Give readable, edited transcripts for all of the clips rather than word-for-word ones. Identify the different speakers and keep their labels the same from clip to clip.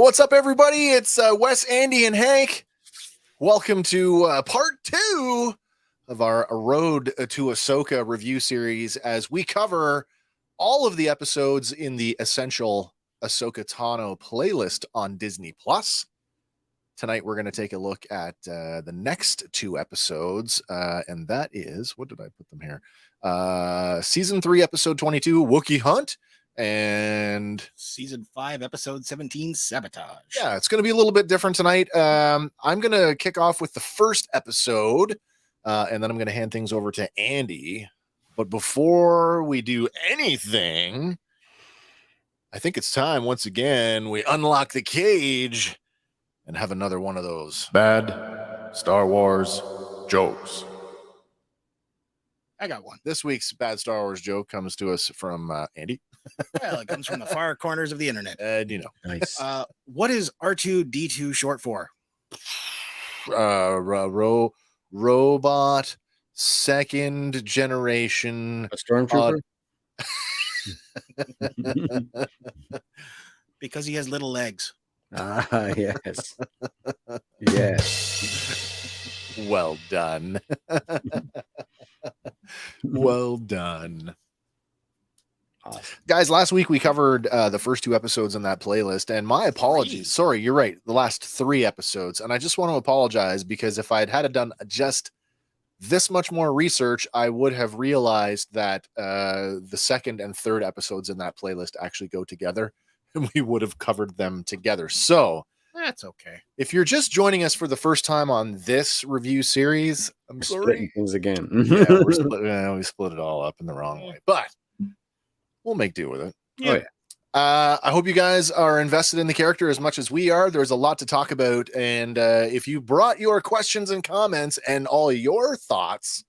Speaker 1: What's up, everybody? It's Wes, Andy, and Hank. Welcome to part 2 of our Road to Ahsoka review series as we cover all of the episodes in the Essential Ahsoka Tano playlist on Disney+. Tonight, we're going to take a look at the next 2 episodes, and that is, what did I put them here? Season 3, Episode 22, Wookiee Hunt, and
Speaker 2: Season 5, Episode 17, Sabotage.
Speaker 1: Yeah, it's going to be a little bit different tonight. I'm going to kick off with the first episode, and then I'm going to hand things over to Andy. But before we do anything, I think it's time, once again, we unlock the cage and have another one of those bad Star Wars jokes.
Speaker 2: I got one.
Speaker 1: This week's bad Star Wars joke comes to us from Andy.
Speaker 2: Well, it comes from the far corners of the internet.
Speaker 1: Nice.
Speaker 2: What is R2-D2 short for?
Speaker 1: Robot second generation.
Speaker 3: A stormtrooper?
Speaker 2: Because he has little legs.
Speaker 3: Ah, yes. Yes.
Speaker 1: Well done. Well done. Awesome. Guys, last week we covered the first 2 episodes in that playlist, and my apologies.
Speaker 2: 3.
Speaker 1: Sorry, you're right. The last 3 episodes. And I just want to apologize because if I had done just this much more research, I would have realized that the second and third episodes in that playlist actually go together, and we would have covered them together. So
Speaker 2: that's okay.
Speaker 1: If you're just joining us for the first time on this review series, I'm sorry.
Speaker 3: Splitting things again.
Speaker 1: We split it all up in the wrong way, but we'll make do with it.
Speaker 2: Yeah.
Speaker 3: Oh, yeah.
Speaker 1: I hope you guys are invested in the character as much as we are. There's a lot to talk about, and if you brought your questions and comments and all your thoughts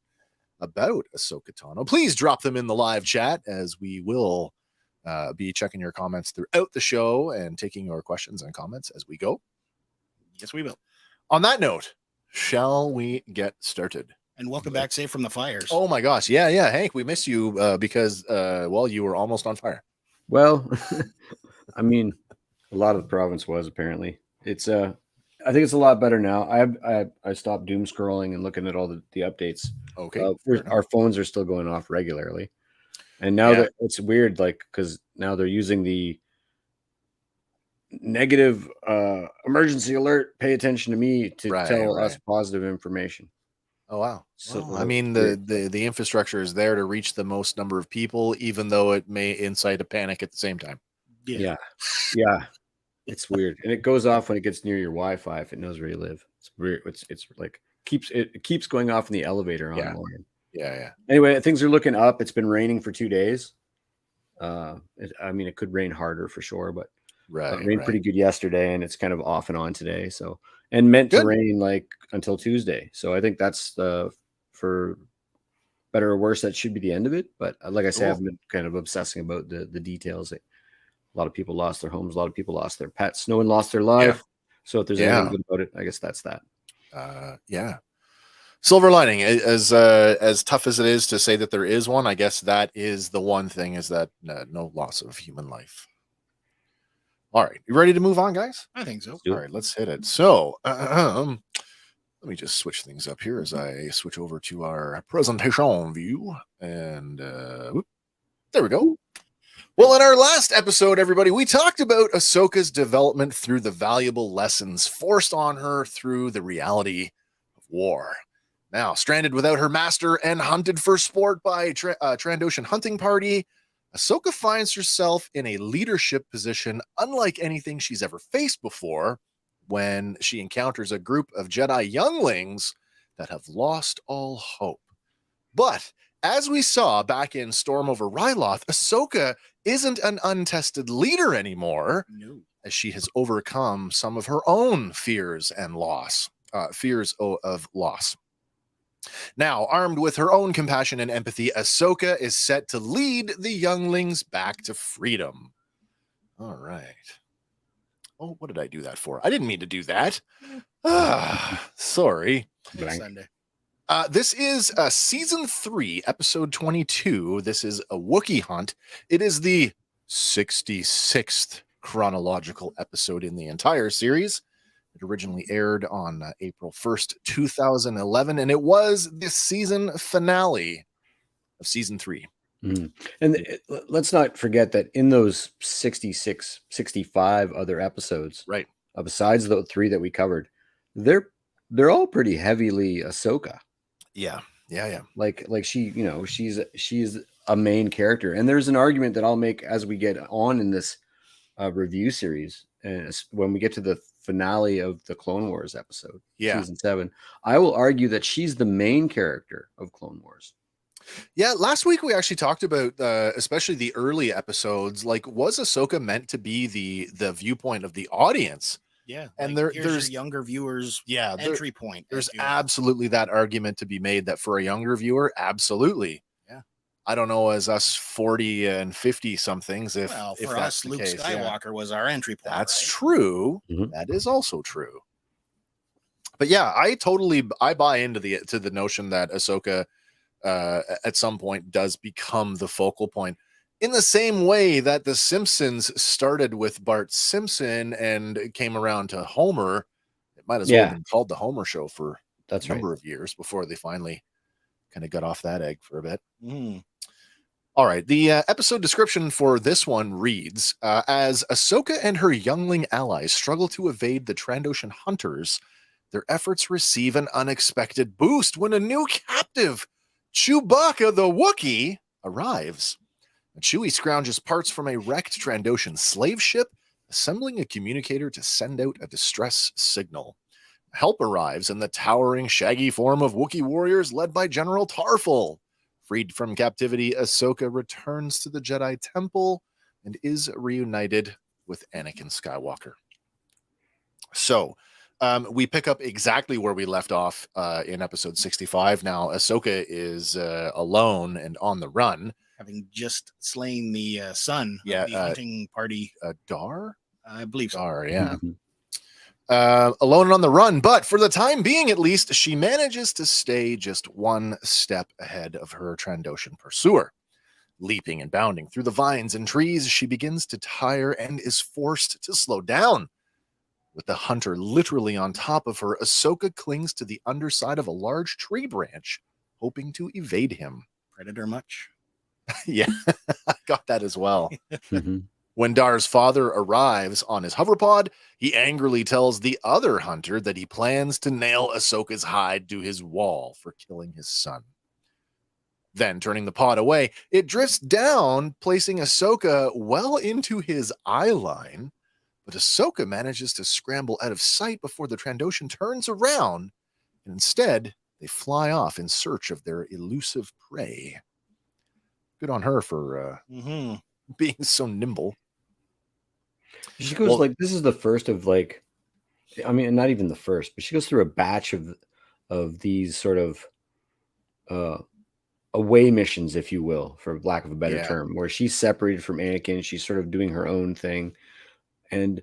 Speaker 1: about Ahsoka Tano, please drop them in the live chat, as we will be checking your comments throughout the show and taking your questions and comments as we go.
Speaker 2: Yes, we will.
Speaker 1: On that note, shall we get started?
Speaker 2: And welcome back safe from the fires.
Speaker 1: Oh my gosh. Yeah. Hank, we missed you because, you were almost on fire.
Speaker 3: Well, I mean, a lot of the province was apparently. It's I think it's a lot better now. I stopped doom scrolling and looking at all the updates.
Speaker 1: Okay.
Speaker 3: Our phones are still going off regularly. And now that it's weird, like, because now they're using the negative emergency alert, pay attention to me to tell us positive information.
Speaker 1: Oh, wow. So, I mean, the infrastructure is there to reach the most number of people, even though it may incite a panic at the same time.
Speaker 3: Yeah. It's weird. And it goes off when it gets near your Wi-Fi if it knows where you live. It's weird. It's like it keeps going off in the elevator on the morning.
Speaker 1: Yeah.
Speaker 3: Anyway, things are looking up. It's been raining for 2 days. It could rain harder for sure, but it rained pretty good yesterday, and it's kind of off and on today. So, and meant to rain like until Tuesday. So I think that's for better or worse, that should be the end of it. But like I said, I've been kind of obsessing about the details. A lot of people lost their homes. A lot of people lost their pets. No one lost their life. Yeah. So if there's anything good about it, I guess that's that.
Speaker 1: Silver lining, as tough as it is to say that there is one, I guess that is the one thing, is that no loss of human life. All right, you ready to move on, guys?
Speaker 2: I think so.
Speaker 1: All right, let's hit it. So, let me just switch things up here as I switch over to our presentation view, and there we go. Well, in our last episode, everybody, we talked about Ahsoka's development through the valuable lessons forced on her through the reality of war. Now, stranded without her master and hunted for sport by a Trandoshan hunting party, Ahsoka finds herself in a leadership position unlike anything she's ever faced before when she encounters a group of Jedi younglings that have lost all hope. But as we saw back in Storm over Ryloth, Ahsoka isn't an untested leader anymore, as she has overcome some of her own fears of loss. Now, armed with her own compassion and empathy, Ahsoka is set to lead the younglings back to freedom. All right. Oh, what did I do that for? I didn't mean to do that. Sorry.
Speaker 2: Sunday.
Speaker 1: This is Season 3, Episode 22. This is a Wookiee Hunt. It is the 66th chronological episode in the entire series. It originally aired on April 1st, 2011, and it was the season finale of season 3.
Speaker 3: Mm. And let's not forget that in those 66, 65 other episodes,
Speaker 1: right,
Speaker 3: besides the 3 that we covered, they're all pretty heavily Ahsoka.
Speaker 1: Yeah.
Speaker 3: Like she, she's a main character, and there's an argument that I'll make as we get on in this review series, and when we get to the finale of the Clone Wars episode, season 7, I will argue that she's the main character of Clone Wars.
Speaker 1: Yeah, last week we actually talked about especially the early episodes. Like, was Ahsoka meant to be the viewpoint of the audience?
Speaker 2: Yeah,
Speaker 1: and
Speaker 2: there's
Speaker 1: your
Speaker 2: younger viewers. Entry point.
Speaker 1: There's absolutely that argument to be made that for a younger viewer, absolutely.
Speaker 2: Yeah,
Speaker 1: I don't know, as us 40 and 50 somethings. If
Speaker 2: for
Speaker 1: that's
Speaker 2: us, Luke
Speaker 1: case,
Speaker 2: Skywalker was our entry point.
Speaker 1: That's true.
Speaker 3: Mm-hmm.
Speaker 1: That is also true. But yeah, I buy into the notion that Ahsoka at some point does become the focal point, in the same way that the Simpsons started with Bart Simpson and came around to Homer. It might as well have been called the Homer Show for a number of years before they finally kind of got off that egg for a bit. All right, the episode description for this one reads, as Ahsoka and her youngling allies struggle to evade the Trandoshan hunters, their efforts receive an unexpected boost when a new captive, Chewbacca the Wookiee, arrives. Chewie scrounges parts from a wrecked Trandoshan slave ship, assembling a communicator to send out a distress signal. Help arrives in the towering, shaggy form of Wookiee warriors led by General Tarful. Freed from captivity, Ahsoka returns to the Jedi Temple and is reunited with Anakin Skywalker. So, we pick up exactly where we left off in episode 65. Now, Ahsoka is alone and on the run,
Speaker 2: having just slain the son of the hunting party.
Speaker 1: Dar?
Speaker 2: I believe so.
Speaker 1: Dar, yeah. Alone and on the run, but for the time being, at least, she manages to stay just one step ahead of her Trandoshan pursuer. Leaping and bounding through the vines and trees, she begins to tire and is forced to slow down. With the hunter literally on top of her, Ahsoka clings to the underside of a large tree branch, hoping to evade him.
Speaker 2: Predator much?
Speaker 1: Yeah, I got that as well. When Dar's father arrives on his hoverpod, he angrily tells the other hunter that he plans to nail Ahsoka's hide to his wall for killing his son. Then, turning the pod away, it drifts down, placing Ahsoka well into his eye line. But Ahsoka manages to scramble out of sight before the Trandoshan turns around, and instead, they fly off in search of their elusive prey. Good on her for being so nimble.
Speaker 3: She goes this is the first of not even the first, but she goes through a batch of these sort of away missions, if you will, for lack of a better term, where she's separated from Anakin. She's sort of doing her own thing. And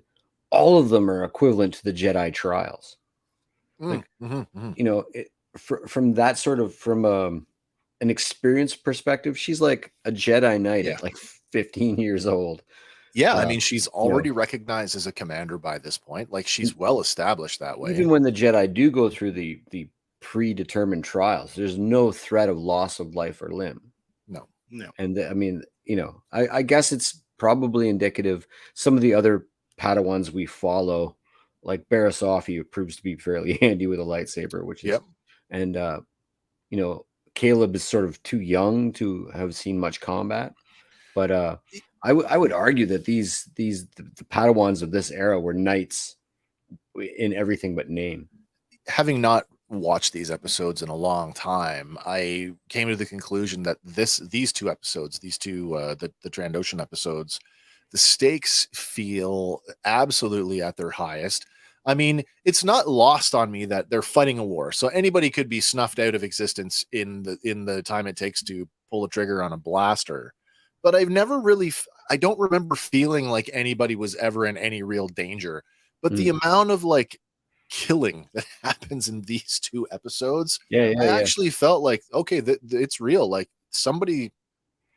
Speaker 3: all of them are equivalent to the Jedi trials. From that sort of, from an experience perspective, she's like a Jedi Knight at like 15 years old.
Speaker 1: Yeah, I mean, she's already recognized as a commander by this point. Like, she's well established that way.
Speaker 3: Even when the Jedi do go through the predetermined trials, there's no threat of loss of life or limb.
Speaker 1: No.
Speaker 3: And I mean, I guess it's probably indicative. Some of the other Padawans we follow, like Barasofi, proves to be fairly handy with a lightsaber, which is, and Caleb is sort of too young to have seen much combat. But I would argue that the Padawans of this era were knights in everything but name.
Speaker 1: Having not watched these episodes in a long time, I came to the conclusion that these two episodes, the Trandoshan episodes, the stakes feel absolutely at their highest. I mean, it's not lost on me that they're fighting a war, so anybody could be snuffed out of existence in the time it takes to pull a trigger on a blaster. But I don't remember feeling like anybody was ever in any real danger. But the amount of killing that happens in these two episodes, I actually felt like, okay, it's real. Like, somebody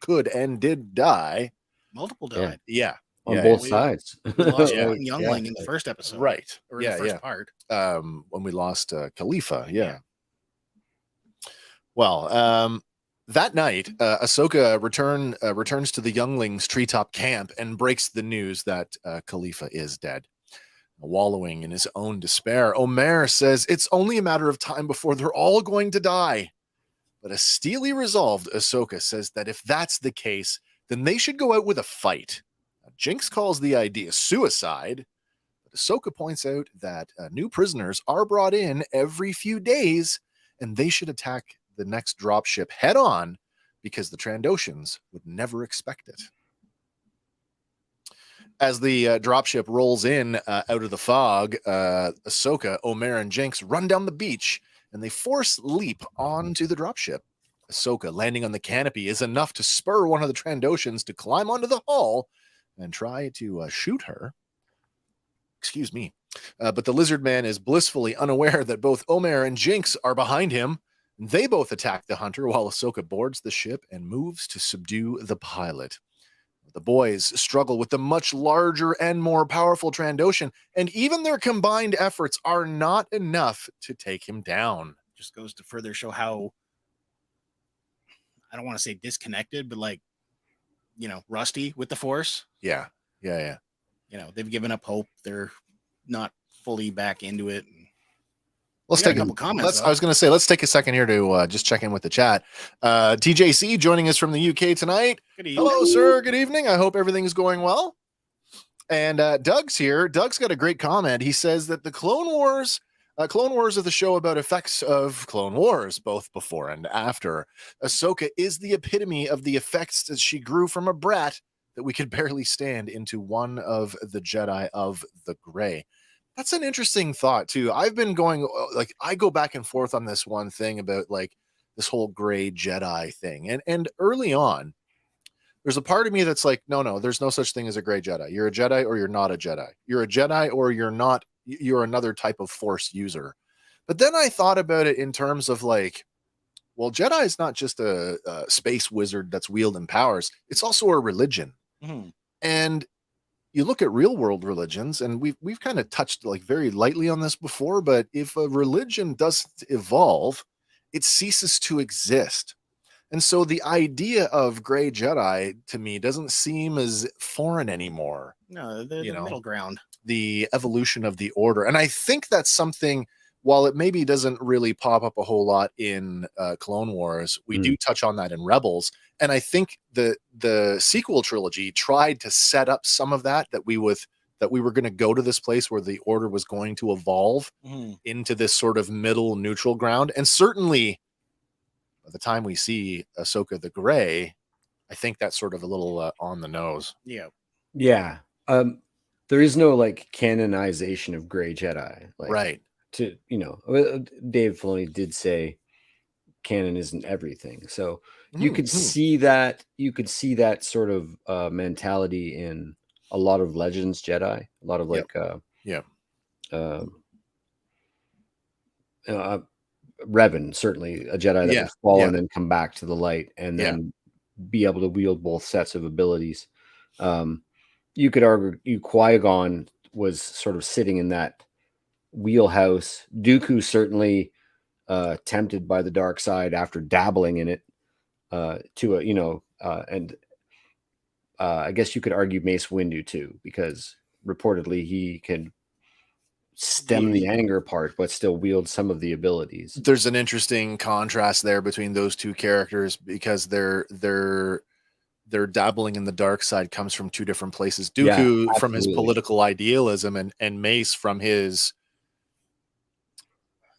Speaker 1: could and did die.
Speaker 2: Multiple died.
Speaker 1: Yeah.
Speaker 3: on both sides.
Speaker 2: We lost one youngling in the first episode,
Speaker 1: right?
Speaker 2: Or in the first part.
Speaker 1: When we lost Khalifa, Well, that night, Ahsoka returns to the younglings' treetop camp and breaks the news that Khalifa is dead. Wallowing in his own despair, Omer says it's only a matter of time before they're all going to die. But a steely resolved Ahsoka says that if that's the case, then they should go out with a fight. Jinx calls the idea suicide, but Ahsoka points out that new prisoners are brought in every few days, and they should attack the next dropship head on because the Trandoshans would never expect it. As the dropship rolls in out of the fog, Ahsoka, Omer, and Jinx run down the beach, and they force leap onto the dropship. Ahsoka landing on the canopy is enough to spur one of the Trandoshans to climb onto the hull and try to shoot her. Excuse me. But the lizard man is blissfully unaware that both Omer and Jinx are behind him. They both attack the hunter while Ahsoka boards the ship and moves to subdue the pilot. The boys struggle with the much larger and more powerful Trandoshan, and even their combined efforts are not enough to take him down.
Speaker 2: Just goes to further show how, I don't want to say disconnected, but like, rusty with the Force.
Speaker 1: Yeah.
Speaker 2: They've given up hope. They're not fully back into it.
Speaker 1: Let's take a couple comments. I was going to say, let's take a second here to just check in with the chat. TJC joining us from the UK tonight.
Speaker 2: Good evening.
Speaker 1: Hello, sir. Good evening. I hope everything's going well. And Doug's here. Doug's got a great comment. He says that the Clone Wars are the show about effects of Clone Wars, both before and after. Ahsoka is the epitome of the effects as she grew from a brat that we could barely stand into one of the Jedi of the Gray. That's an interesting thought too. I've been going, I go back and forth on this one thing about this whole gray Jedi thing. And early on, there's a part of me that's like, no, there's no such thing as a gray Jedi. You're a Jedi or you're not a Jedi. You're a Jedi or you're not, you're another type of Force user. But then I thought about it in terms of Jedi is not just a space wizard that's wielding powers. It's also a religion.
Speaker 2: Mm-hmm.
Speaker 1: And you look at real world religions, and we've kind of touched very lightly on this before, but if a religion doesn't evolve, it ceases to exist. And so the idea of gray Jedi to me doesn't seem as foreign anymore.
Speaker 2: No, they're the middle ground.
Speaker 1: The evolution of the order. And I think that's something, while it maybe doesn't really pop up a whole lot in Clone Wars, we do touch on that in Rebels. And I think the sequel trilogy tried to set up some of that we were going to go to this place where the order was going to evolve into this sort of middle neutral ground. And certainly by the time we see Ahsoka the Gray, I think that's sort of a little on the nose.
Speaker 2: Yeah.
Speaker 3: Yeah. There is no canonization of gray Jedi.
Speaker 1: Right.
Speaker 3: Dave Filoni did say canon isn't everything. So you could see that sort of mentality in a lot of Legends Jedi, a lot of Revan, certainly a Jedi that would fall and then come back to the light and then be able to wield both sets of abilities. You could argue Qui-Gon was sort of sitting in that wheelhouse. Dooku certainly tempted by the dark side after dabbling in it I guess you could argue Mace Windu too, because reportedly he can stem the anger part but still wield some of the abilities.
Speaker 1: There's an interesting contrast there between those two characters because their dabbling in the dark side comes from two different places. Dooku from his political idealism and Mace from his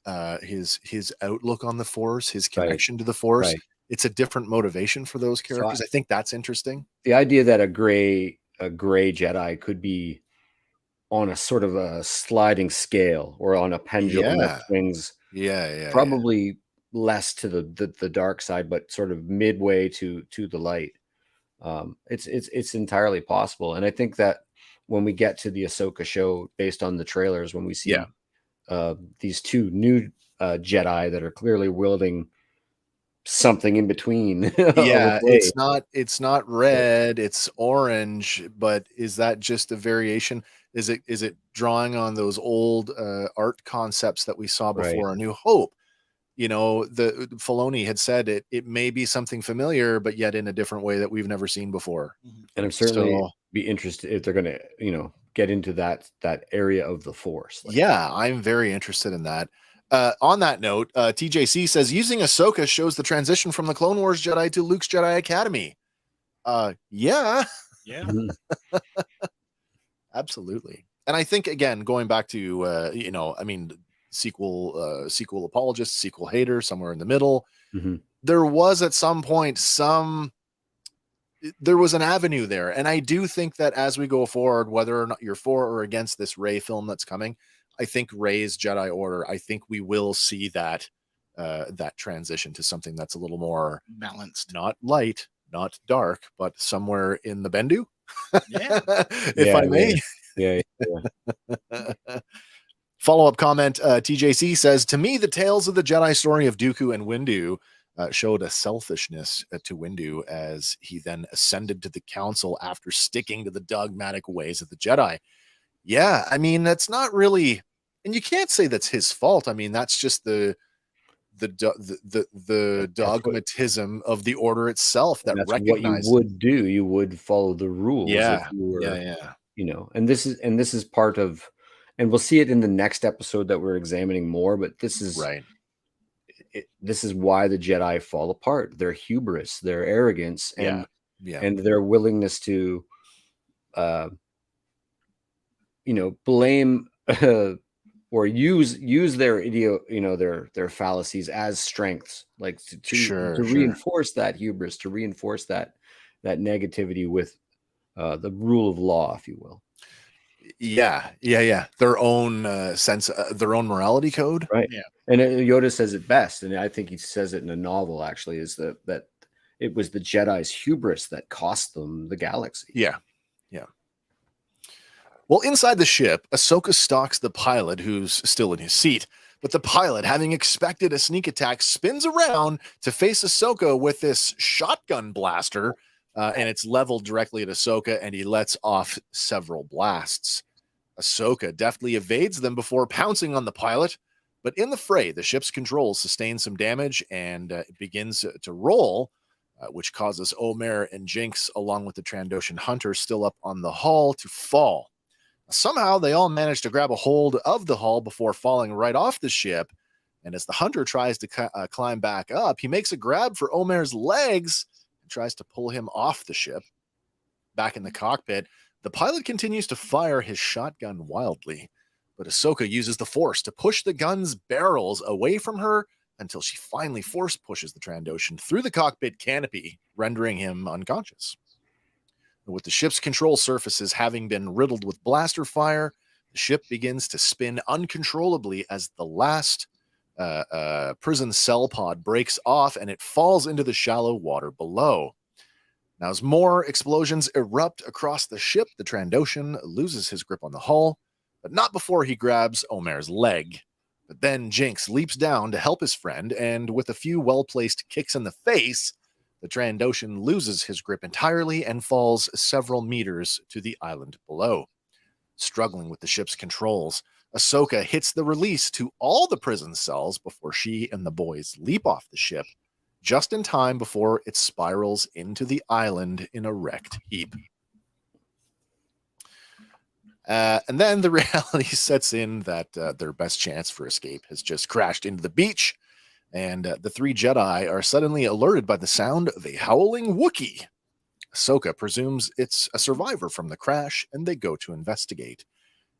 Speaker 1: outlook on the Force, his connection to the Force.
Speaker 3: Right.
Speaker 1: It's a different motivation for those characters. So I think that's interesting.
Speaker 3: The idea that a gray Jedi could be on a sort of a sliding scale or on a pendulum that swings probably less to the dark side, but sort of midway to the light. It's entirely possible. And I think that when we get to the Ahsoka show, based on the trailers, when we see these two new Jedi that are clearly wielding something in between.
Speaker 1: Yeah, it's not red, it's orange, but is that just a variation? Is it drawing on those old art concepts that we saw before A New Hope? The Filoni had said it may be something familiar, but yet in a different way that we've never seen before.
Speaker 3: And I'm certainly be interested if they're going to, get into that area of the Force.
Speaker 1: Yeah, I'm very interested in that. On that note, TJC says using Ahsoka shows the transition from the Clone Wars Jedi to Luke's Jedi Academy. Yeah, absolutely. And I think again, going back to sequel apologist, sequel hater, somewhere in the middle. There was at some point there was an avenue there, and I do think that as we go forward, whether or not you're for or against this Rey film that's coming, I think Rey's Jedi Order, I think we will see that transition to something that's a little more
Speaker 2: balanced,
Speaker 1: not light, not dark, but somewhere in the Bendu.
Speaker 2: Yeah,
Speaker 1: if I may.
Speaker 3: Yeah.
Speaker 1: Follow-up comment, TJC says, to me, the tales of the Jedi story of Dooku and Windu showed a selfishness to Windu as he then ascended to the council after sticking to the dogmatic ways of the Jedi. Yeah, I mean, that's not really, and you can't say that's his fault. I mean, that's just the dogmatism of the Order itself that recognizes
Speaker 3: what you would do. You would follow the rules.
Speaker 1: Yeah,
Speaker 3: if you were,
Speaker 1: yeah.
Speaker 3: And this is part of, and we'll see it in the next episode that we're examining more. But this is
Speaker 1: right.
Speaker 3: This is why the Jedi fall apart. Their hubris, their arrogance, and their willingness to, blame or use their their fallacies as strengths, like to reinforce that hubris, to reinforce that negativity with the rule of law, if you will.
Speaker 1: Yeah. Their own sense, their own morality code.
Speaker 3: Right.
Speaker 2: Yeah.
Speaker 3: And Yoda says it best, and I think he says it in a novel, actually, is that it was the Jedi's hubris that cost them the galaxy.
Speaker 1: Yeah. Well, inside the ship, Ahsoka stalks the pilot, who's still in his seat. But the pilot, having expected a sneak attack, spins around to face Ahsoka with this shotgun blaster, and it's leveled directly at Ahsoka, and he lets off several blasts. Ahsoka deftly evades them before pouncing on the pilot. But in the fray, the ship's controls sustain some damage, and it begins to roll, which causes Omer and Jinx, along with the Trandoshan hunter still up on the hull, to fall. Somehow, they all manage to grab a hold of the hull before falling right off the ship. And as the hunter tries to climb back up, he makes a grab for Omer's legs and tries to pull him off the ship. Back in the cockpit, the pilot continues to fire his shotgun wildly. But Ahsoka uses the Force to push the gun's barrels away from her until she finally force pushes the Trandoshan through the cockpit canopy, rendering him unconscious. With the ship's control surfaces having been riddled with blaster fire, the ship begins to spin uncontrollably as the last prison cell pod breaks off and it falls into the shallow water below. Now, as more explosions erupt across the ship, the Trandoshan loses his grip on the hull, but not before he grabs Omer's leg. But then Jinx leaps down to help his friend, and with a few well-placed kicks in the face, the Trandoshan loses his grip entirely and falls several meters to the island below. Struggling with the ship's controls, Ahsoka hits the release to all the prison cells before she and the boys leap off the ship, just in time before it spirals into the island in a wrecked heap. And then the reality sets in that their best chance for escape has just crashed into the beach, and the three Jedi are suddenly alerted by the sound of a howling Wookiee. Ahsoka presumes it's a survivor from the crash, and they go to investigate.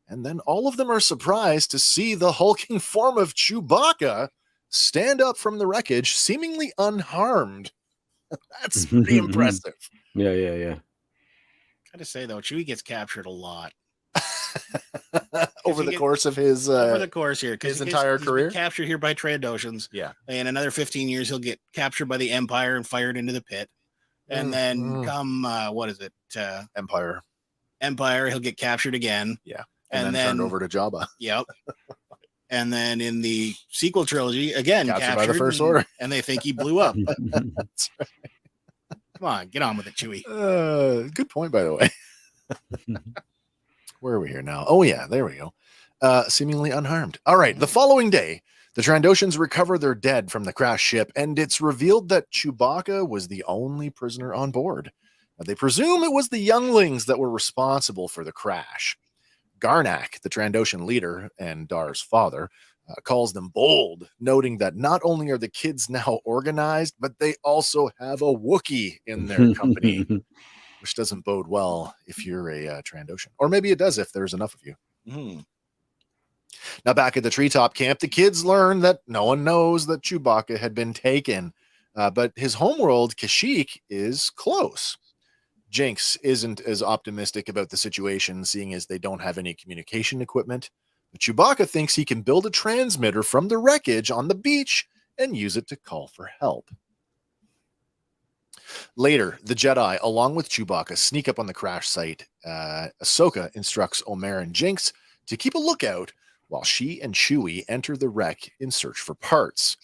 Speaker 1: And then all of them are surprised to see the hulking form of Chewbacca stand up from the wreckage, seemingly unharmed. That's pretty impressive.
Speaker 3: Yeah.
Speaker 2: Gotta say, though, Chewie gets captured a lot.
Speaker 1: Over the course of his entire career,
Speaker 2: captured here by Trandoshans.
Speaker 1: Yeah,
Speaker 2: in another 15 years, he'll get captured by the Empire and fired into the pit. And then come Empire, he'll get captured again.
Speaker 1: Yeah, and then turned over to Jabba.
Speaker 2: Yep. And then in the sequel trilogy, again,
Speaker 1: Captured by the First
Speaker 2: and,
Speaker 1: Order.
Speaker 2: and they think he blew up.
Speaker 1: That's right.
Speaker 2: Come on, get on with it, Chewie.
Speaker 1: Good point, by the way. Where are we here now? Oh, yeah, there we go. Seemingly unharmed. All right, the following day, the Trandoshans recover their dead from the crashed ship, and it's revealed that Chewbacca was the only prisoner on board. They presume it was the younglings that were responsible for the crash. Garnak, the Trandoshan leader and Dar's father, calls them bold, noting that not only are the kids now organized, but they also have a Wookiee in their company, which doesn't bode well if you're a Trandoshan. Or maybe it does if there's enough of you.
Speaker 2: Mm-hmm.
Speaker 1: Now, back at the treetop camp, the kids learn that no one knows that Chewbacca had been taken, but his homeworld, Kashyyyk, is close. Jinx isn't as optimistic about the situation, seeing as they don't have any communication equipment. But Chewbacca thinks he can build a transmitter from the wreckage on the beach and use it to call for help. Later, the Jedi, along with Chewbacca, sneak up on the crash site. Ahsoka instructs Omer and Jinx to keep a lookout while she and Chewie enter the wreck in search for parts.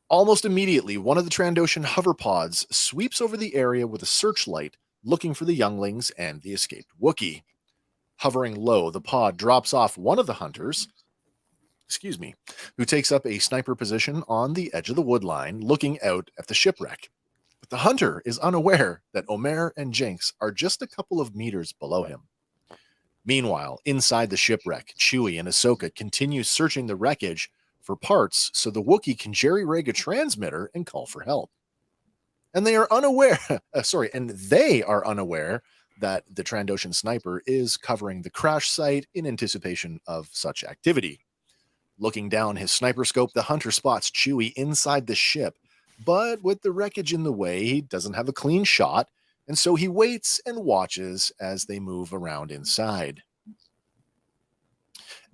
Speaker 1: Almost immediately, one of the Trandoshan hoverpods sweeps over the area with a searchlight, looking for the younglings and the escaped Wookiee. Hovering low, the pod drops off one of the hunters, who takes up a sniper position on the edge of the wood line, looking out at the shipwreck. But the hunter is unaware that Omer and Jinx are just a couple of meters below him. Meanwhile, inside the shipwreck, Chewie and Ahsoka continue searching the wreckage for parts so the Wookiee can jerry-rig a transmitter and call for help. And they are unaware, that the Trandoshan sniper is covering the crash site in anticipation of such activity. Looking down his sniper scope, the hunter spots Chewie inside the ship, but with the wreckage in the way, he doesn't have a clean shot, and so he waits and watches as they move around inside.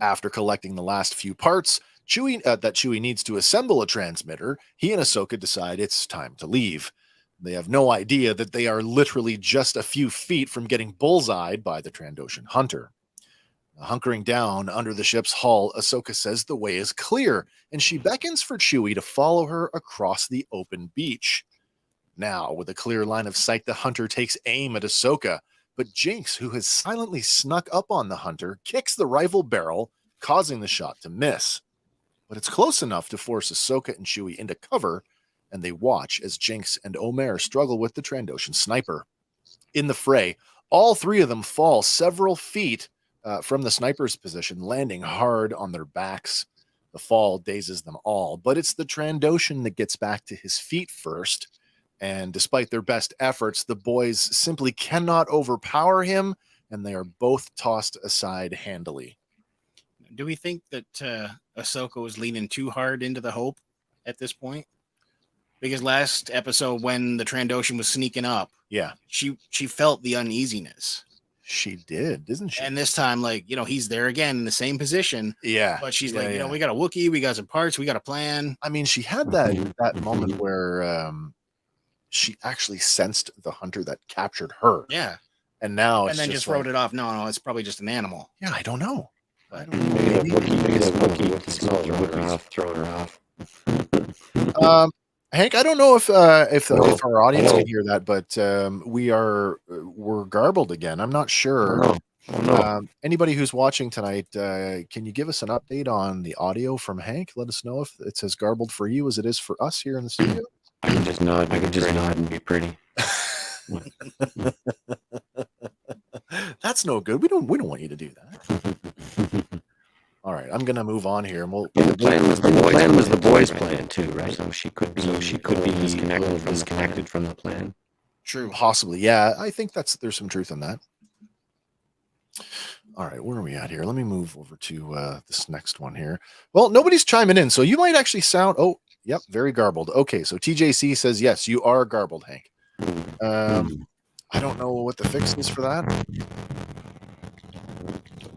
Speaker 1: After collecting the last few parts that Chewie needs to assemble a transmitter, he and Ahsoka decide it's time to leave. They have no idea that they are literally just a few feet from getting bullseyed by the Trandoshan hunter. Hunkering down under the ship's hull, Ahsoka says the way is clear, and she beckons for Chewie to follow her across the open beach. Now, with a clear line of sight, the hunter takes aim at Ahsoka, but Jinx, who has silently snuck up on the hunter, kicks the rifle barrel, causing the shot to miss. But it's close enough to force Ahsoka and Chewie into cover, and they watch as Jinx and Omer struggle with the Trandoshan sniper. In the fray, all three of them fall several feet from the sniper's position, landing hard on their backs. The fall dazes them all, but it's the Trandoshan that gets back to his feet first, and despite their best efforts, the boys simply cannot overpower him, and they are both tossed aside handily.
Speaker 2: Do we think that Ahsoka was leaning too hard into the hope at this point? Because last episode, when the Trandoshan was sneaking up, she felt the uneasiness.
Speaker 1: She did, didn't she?
Speaker 2: And this time, he's there again in the same position.
Speaker 1: Yeah.
Speaker 2: But she's we got a Wookiee, we got some parts, we got a plan.
Speaker 1: I mean, she had that moment where she actually sensed the hunter that captured her.
Speaker 2: Yeah.
Speaker 1: And now
Speaker 2: and then just wrote it off. No, it's probably just an animal.
Speaker 1: Yeah, I don't know.
Speaker 3: Maybe the Wookiee smelled throwing her off.
Speaker 1: Hank, I don't know if our audience can hear that, but we're garbled again. I'm not sure. Anybody who's watching tonight, can you give us an update on the audio from Hank? Let us know if it's as garbled for you as it is for us here in the studio.
Speaker 3: I can just nod. And be pretty.
Speaker 1: That's no good. We don't want you to do that. All right, I'm gonna move on here, and
Speaker 3: the plan was the boys' plan too, right? So she could be disconnected from the plan.
Speaker 1: True, possibly. Yeah, I think there's some truth in that. All right, where are we at here? Let me move over to this next one here. Well, nobody's chiming in, so you might actually sound. Oh, yep, very garbled. Okay, so TJC says yes, you are garbled, Hank. I don't know what the fix is for that.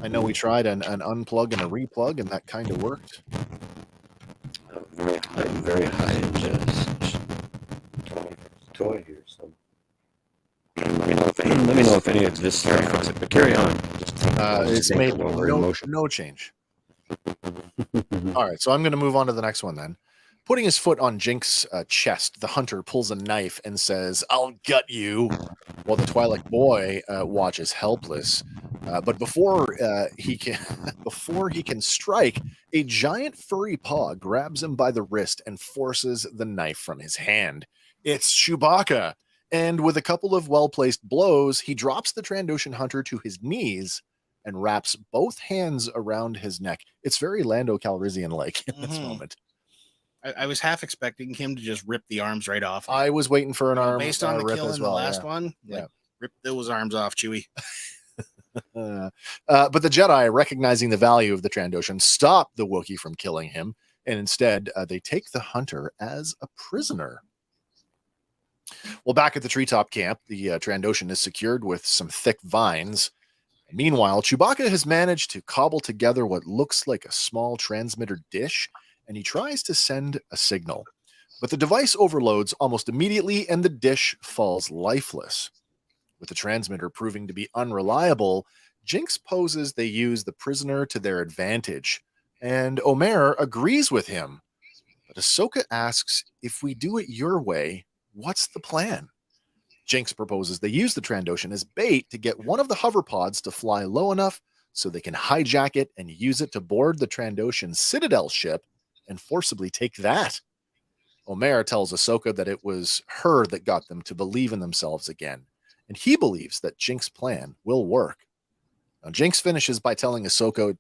Speaker 1: I know we tried an unplug and a replug, and that kind of worked.
Speaker 3: Very high toy here. So let me know if any of this starts, but carry on.
Speaker 1: It's made no change. All right, so I'm going to move on to the next one then. Putting his foot on Jinx' chest, the hunter pulls a knife and says, "I'll gut you," while the Twi'lek boy watches helpless. But before he can strike, a giant furry paw grabs him by the wrist and forces the knife from his hand. It's Chewbacca, and with a couple of well-placed blows, he drops the Trandoshan hunter to his knees and wraps both hands around his neck. It's very Lando Calrissian-like in this moment.
Speaker 2: I was half expecting him to just rip the arms right off.
Speaker 1: I was waiting for an arm
Speaker 2: based on the
Speaker 1: rip
Speaker 2: kill
Speaker 1: as
Speaker 2: in
Speaker 1: well.
Speaker 2: The last one. Like, rip those arms off, Chewie.
Speaker 1: But the Jedi, recognizing the value of the Trandoshan, stop the Wookiee from killing him, and instead they take the hunter as a prisoner. Well, back at the treetop camp, the Trandoshan is secured with some thick vines. Meanwhile, Chewbacca has managed to cobble together what looks like a small transmitter dish, and he tries to send a signal. But the device overloads almost immediately, and the dish falls lifeless. With the transmitter proving to be unreliable, Jinx poses they use the prisoner to their advantage, and Omer agrees with him. But Ahsoka asks, if we do it your way, what's the plan? Jinx proposes they use the Trandoshan as bait to get one of the hover pods to fly low enough so they can hijack it and use it to board the Trandoshan Citadel ship and forcibly take that. Omer tells Ahsoka that it was her that got them to believe in themselves again, and he believes that Jinx' plan will work. Now, Jinx finishes by telling Ahsoka,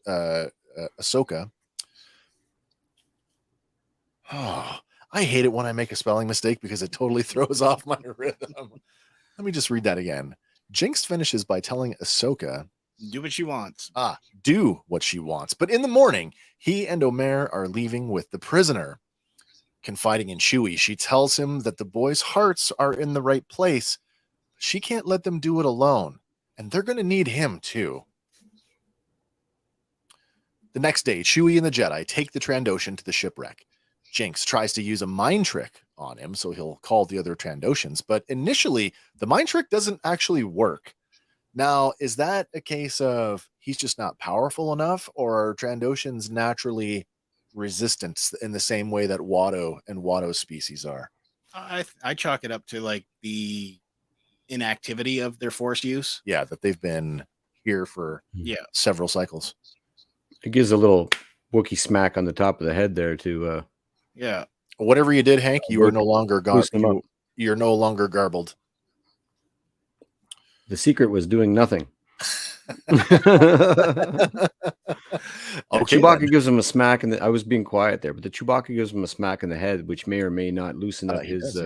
Speaker 1: oh, I hate it when I make a spelling mistake because it totally throws off my rhythm. Let me just read that again. Jinx finishes by telling Ahsoka,
Speaker 2: do what she wants.
Speaker 1: Do what she wants. But in the morning, he and Omer are leaving with the prisoner. Confiding in Chewie, she tells him that the boys' hearts are in the right place. She can't let them do it alone, and they're going to need him too. The next day, Chewie and the Jedi take the Trandoshan to the shipwreck. Jinx tries to use a mind trick on him so he'll call the other Trandoshans, but initially, the mind trick doesn't actually work. Now, is that a case of he's just not powerful enough, or are Trandoshans naturally resistant in the same way that Watto and Watto species are?
Speaker 2: I chalk it up to like the inactivity of their force use.
Speaker 1: Yeah, that they've been here for several cycles.
Speaker 3: It gives a little Wookiee smack on the top of the head there to
Speaker 1: whatever you did, Hank, you are no longer you're no longer garbled.
Speaker 3: The secret was doing nothing. Chewbacca gives him a smack, and I was being quiet there, but the Chewbacca gives him a smack in the head, which may or may not loosen up his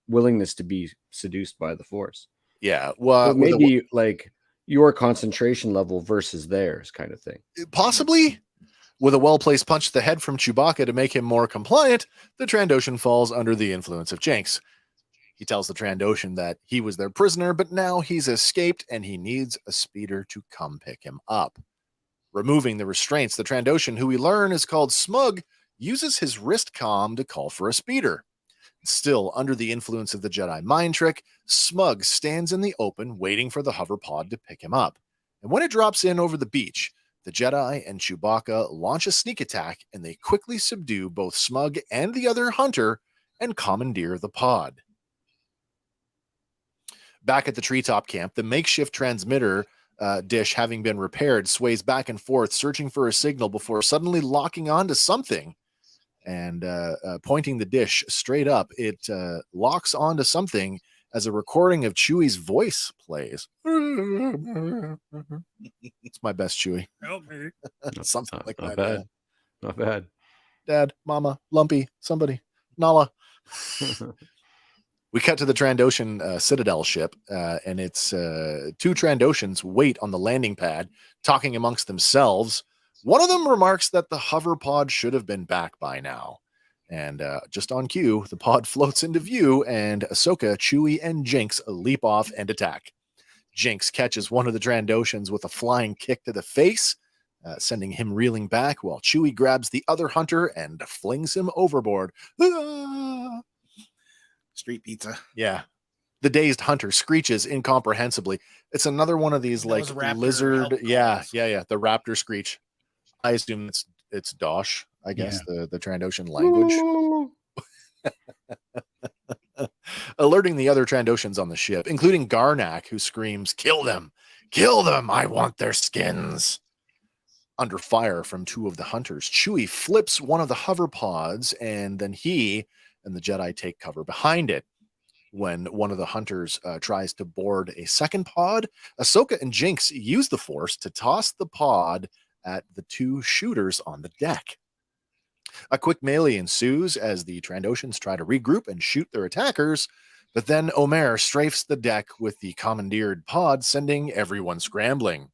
Speaker 3: willingness to be seduced by the Force.
Speaker 1: Yeah, well,
Speaker 3: so maybe like your concentration level versus theirs, kind of thing.
Speaker 1: Possibly. With a well-placed punch to the head from Chewbacca to make him more compliant, the Trandoshan falls under the influence of Jinx. He tells the Trandoshan that he was their prisoner, but now he's escaped and he needs a speeder to come pick him up. Removing the restraints, the Trandoshan, who we learn is called Smug, uses his wrist comm to call for a speeder. Still under the influence of the Jedi mind trick, Smug stands in the open waiting for the hover pod to pick him up. And when it drops in over the beach, the Jedi and Chewbacca launch a sneak attack, and they quickly subdue both Smug and the other hunter and commandeer the pod. Back at the treetop camp, the makeshift transmitter dish, having been repaired, sways back and forth, searching for a signal before suddenly locking onto something. And pointing the dish straight up, it locks onto something as a recording of Chewie's voice plays. It's my best Chewie.
Speaker 2: Help me.
Speaker 1: Something like
Speaker 3: not
Speaker 1: that.
Speaker 3: Bad. Not bad.
Speaker 1: Dad, Mama, Lumpy, somebody, Nala. We cut to the Trandoshan Citadel ship, and it's two Trandoshans wait on the landing pad, talking amongst themselves. One of them remarks that the hover pod should have been back by now. And just on cue, the pod floats into view, and Ahsoka, Chewie, and Jinx leap off and attack. Jinx catches one of the Trandoshans with a flying kick to the face, sending him reeling back, while Chewie grabs the other hunter and flings him overboard. Ah!
Speaker 2: Street pizza.
Speaker 1: Yeah. The dazed hunter screeches incomprehensibly. It's another one of these like lizard. Yeah. The raptor screech. I assume it's it's Dosh, I guess, the Trandoshan language. Alerting the other Trandoshans on the ship, including Garnak, who screams, "Kill them! Kill them! I want their skins!" Under fire from two of the hunters, Chewie flips one of the hover pods, and then he and the Jedi take cover behind it. When one of the hunters tries to board a second pod, Ahsoka and Jinx use the Force to toss the pod at the two shooters on the deck. A quick melee ensues as the Trandoshans try to regroup and shoot their attackers, but then Omer strafes the deck with the commandeered pod, sending everyone scrambling.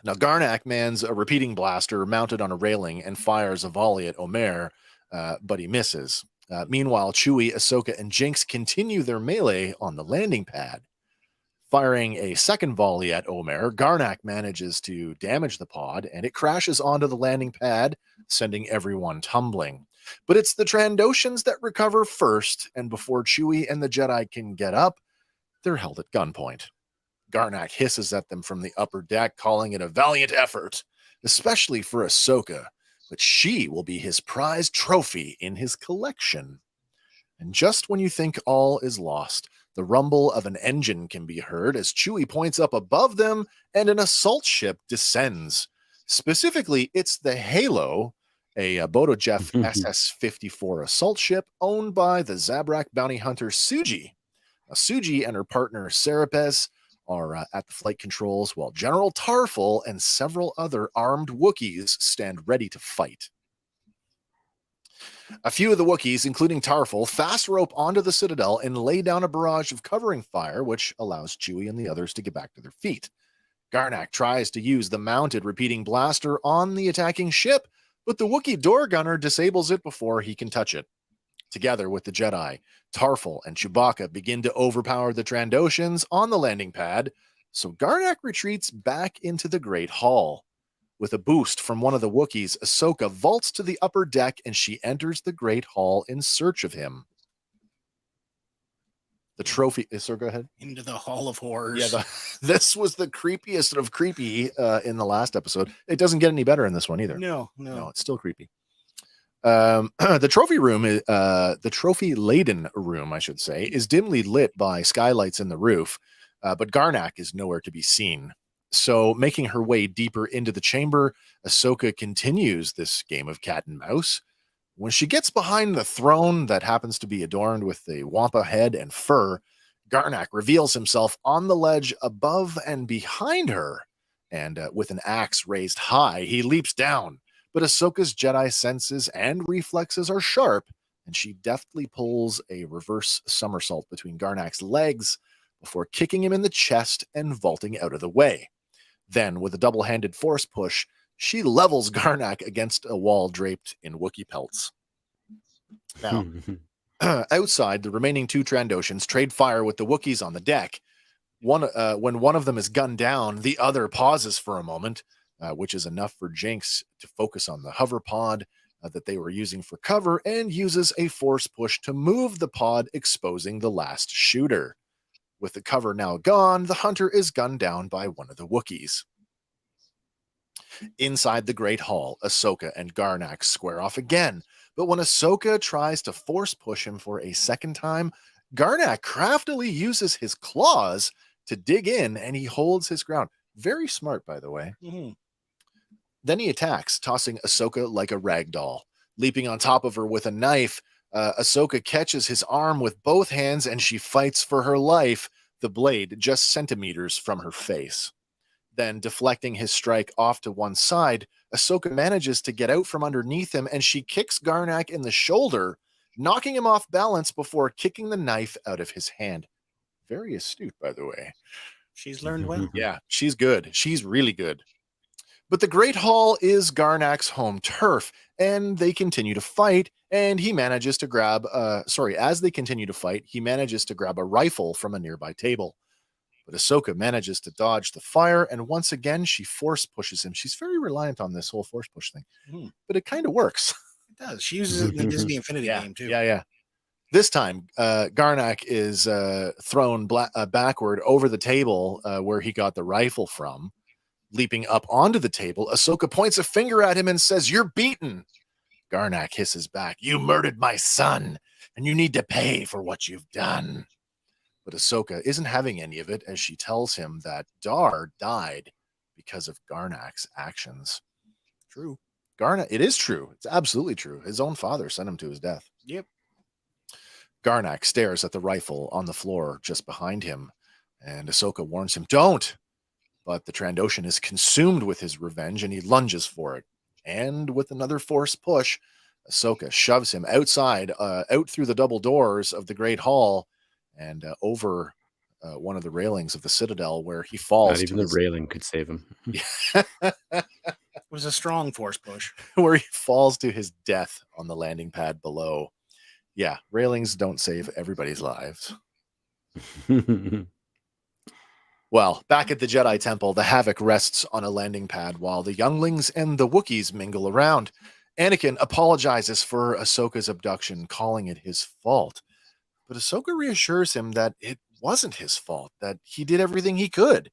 Speaker 1: Now, Garnak mans a repeating blaster mounted on a railing and fires a volley at Omer, but he misses. Meanwhile, Chewie, Ahsoka, and Jinx continue their melee on the landing pad. Firing a second volley at Omer, Garnak manages to damage the pod, and it crashes onto the landing pad, sending everyone tumbling. But it's the Trandoshans that recover first, and before Chewie and the Jedi can get up, they're held at gunpoint. Garnak hisses at them from the upper deck, calling it a valiant effort, especially for Ahsoka, but she will be his prized trophy in his collection. And just when you think all is lost, the rumble of an engine can be heard as Chewie points up above them and an assault ship descends. Specifically, it's the Halo, a Bodojef SS-54 assault ship owned by the Zabrak bounty hunter Suji. Suji and her partner Serapes are at the flight controls, while General Tarful and several other armed Wookiees stand ready to fight. A few of the Wookiees, including Tarful, fast rope onto the Citadel and lay down a barrage of covering fire, which allows Chewie and the others to get back to their feet. Garnak tries to use the mounted repeating blaster on the attacking ship, but the Wookiee door gunner disables it before he can touch it. Together with the Jedi, Tarful and Chewbacca begin to overpower the Trandoshans on the landing pad, so Garnak retreats back into the Great Hall. With a boost from one of the Wookiees, Ahsoka vaults to the upper deck and she enters the Great Hall in search of him. The trophy... Sir, go ahead.
Speaker 2: Into the Hall of Horrors.
Speaker 1: Yeah, this was the creepiest of creepy in the last episode. It doesn't get any better in this one either.
Speaker 2: No,
Speaker 1: it's still creepy. The trophy room, the trophy laden room, I should say, is dimly lit by skylights in the roof, but Garnak is nowhere to be seen. So, making her way deeper into the chamber, Ahsoka continues this game of cat and mouse. When she gets behind the throne that happens to be adorned with the wampa head and fur, Garnak reveals himself on the ledge above and behind her, and with an axe raised high, he leaps down. But Ahsoka's Jedi senses and reflexes are sharp, and she deftly pulls a reverse somersault between Garnak's legs before kicking him in the chest and vaulting out of the way. Then, with a double-handed force push, she levels Garnak against a wall draped in Wookiee pelts. Now, outside, the remaining two Trandoshans trade fire with the Wookiees on the deck. When one of them is gunned down, the other pauses for a moment, which is enough for Jinx to focus on the hover pod that they were using for cover, and uses a force push to move the pod, exposing the last shooter. With the cover now gone, the hunter is gunned down by one of the Wookiees. Inside the Great Hall, Ahsoka and Garnak square off again, but when Ahsoka tries to force push him for a second time, Garnak craftily uses his claws to dig in, and he holds his ground. Very smart, by the way.
Speaker 2: Mm-hmm.
Speaker 1: Then he attacks, tossing Ahsoka like a rag doll. Leaping on top of her with a knife, Ahsoka catches his arm with both hands, and she fights for her life, the blade just centimeters from her face. Then, deflecting his strike off to one side, Ahsoka manages to get out from underneath him, and she kicks Garnak in the shoulder, knocking him off balance before kicking the knife out of his hand. Very astute, by the way.
Speaker 2: She's learned well.
Speaker 1: Yeah, she's good. She's really good. But the Great Hall is Garnak's home turf, and they continue to fight, and he manages to grab, as they continue to fight, he manages to grab a rifle from a nearby table. But Ahsoka manages to dodge the fire, and once again, she force pushes him. She's very reliant on this whole force push thing, but it kind of works.
Speaker 2: It does. She uses it in the Disney Infinity game, too.
Speaker 1: Yeah. This time, Garnak is thrown backward over the table where he got the rifle from. Leaping up onto the table, Ahsoka points a finger at him and says, "You're beaten." Garnak hisses back, "You murdered my son, and you need to pay for what you've done." But Ahsoka isn't having any of it as she tells him that Dar died because of Garnak's actions.
Speaker 2: True.
Speaker 1: It is true. It's absolutely true. His own father sent him to his death.
Speaker 2: Yep.
Speaker 1: Garnak stares at the rifle on the floor just behind him, and Ahsoka warns him, "Don't!" But the Trandoshan is consumed with his revenge, and he lunges for it. And with another forced push, Ahsoka shoves him outside, out through the double doors of the Great Hall, and over one of the railings of the Citadel, where he falls.
Speaker 3: Not even the railing could save him.
Speaker 2: It was a strong force push.
Speaker 1: Where he falls to his death on the landing pad below. Yeah, railings don't save everybody's lives. Well, back at the Jedi Temple, the Havoc rests on a landing pad while the younglings and the Wookiees mingle around. Anakin apologizes for Ahsoka's abduction, calling it his fault. But Ahsoka reassures him that it wasn't his fault, that he did everything he could.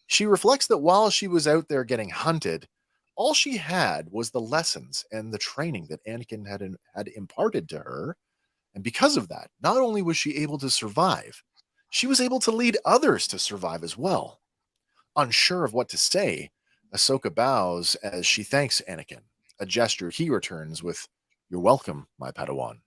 Speaker 1: She reflects that while she was out there getting hunted, all she had was the lessons and the training that Anakin had imparted to her. And because of that, not only was she able to survive, she was able to lead others to survive as well. Unsure of what to say, Ahsoka bows as she thanks Anakin, a gesture he returns with, "You're welcome, my Padawan."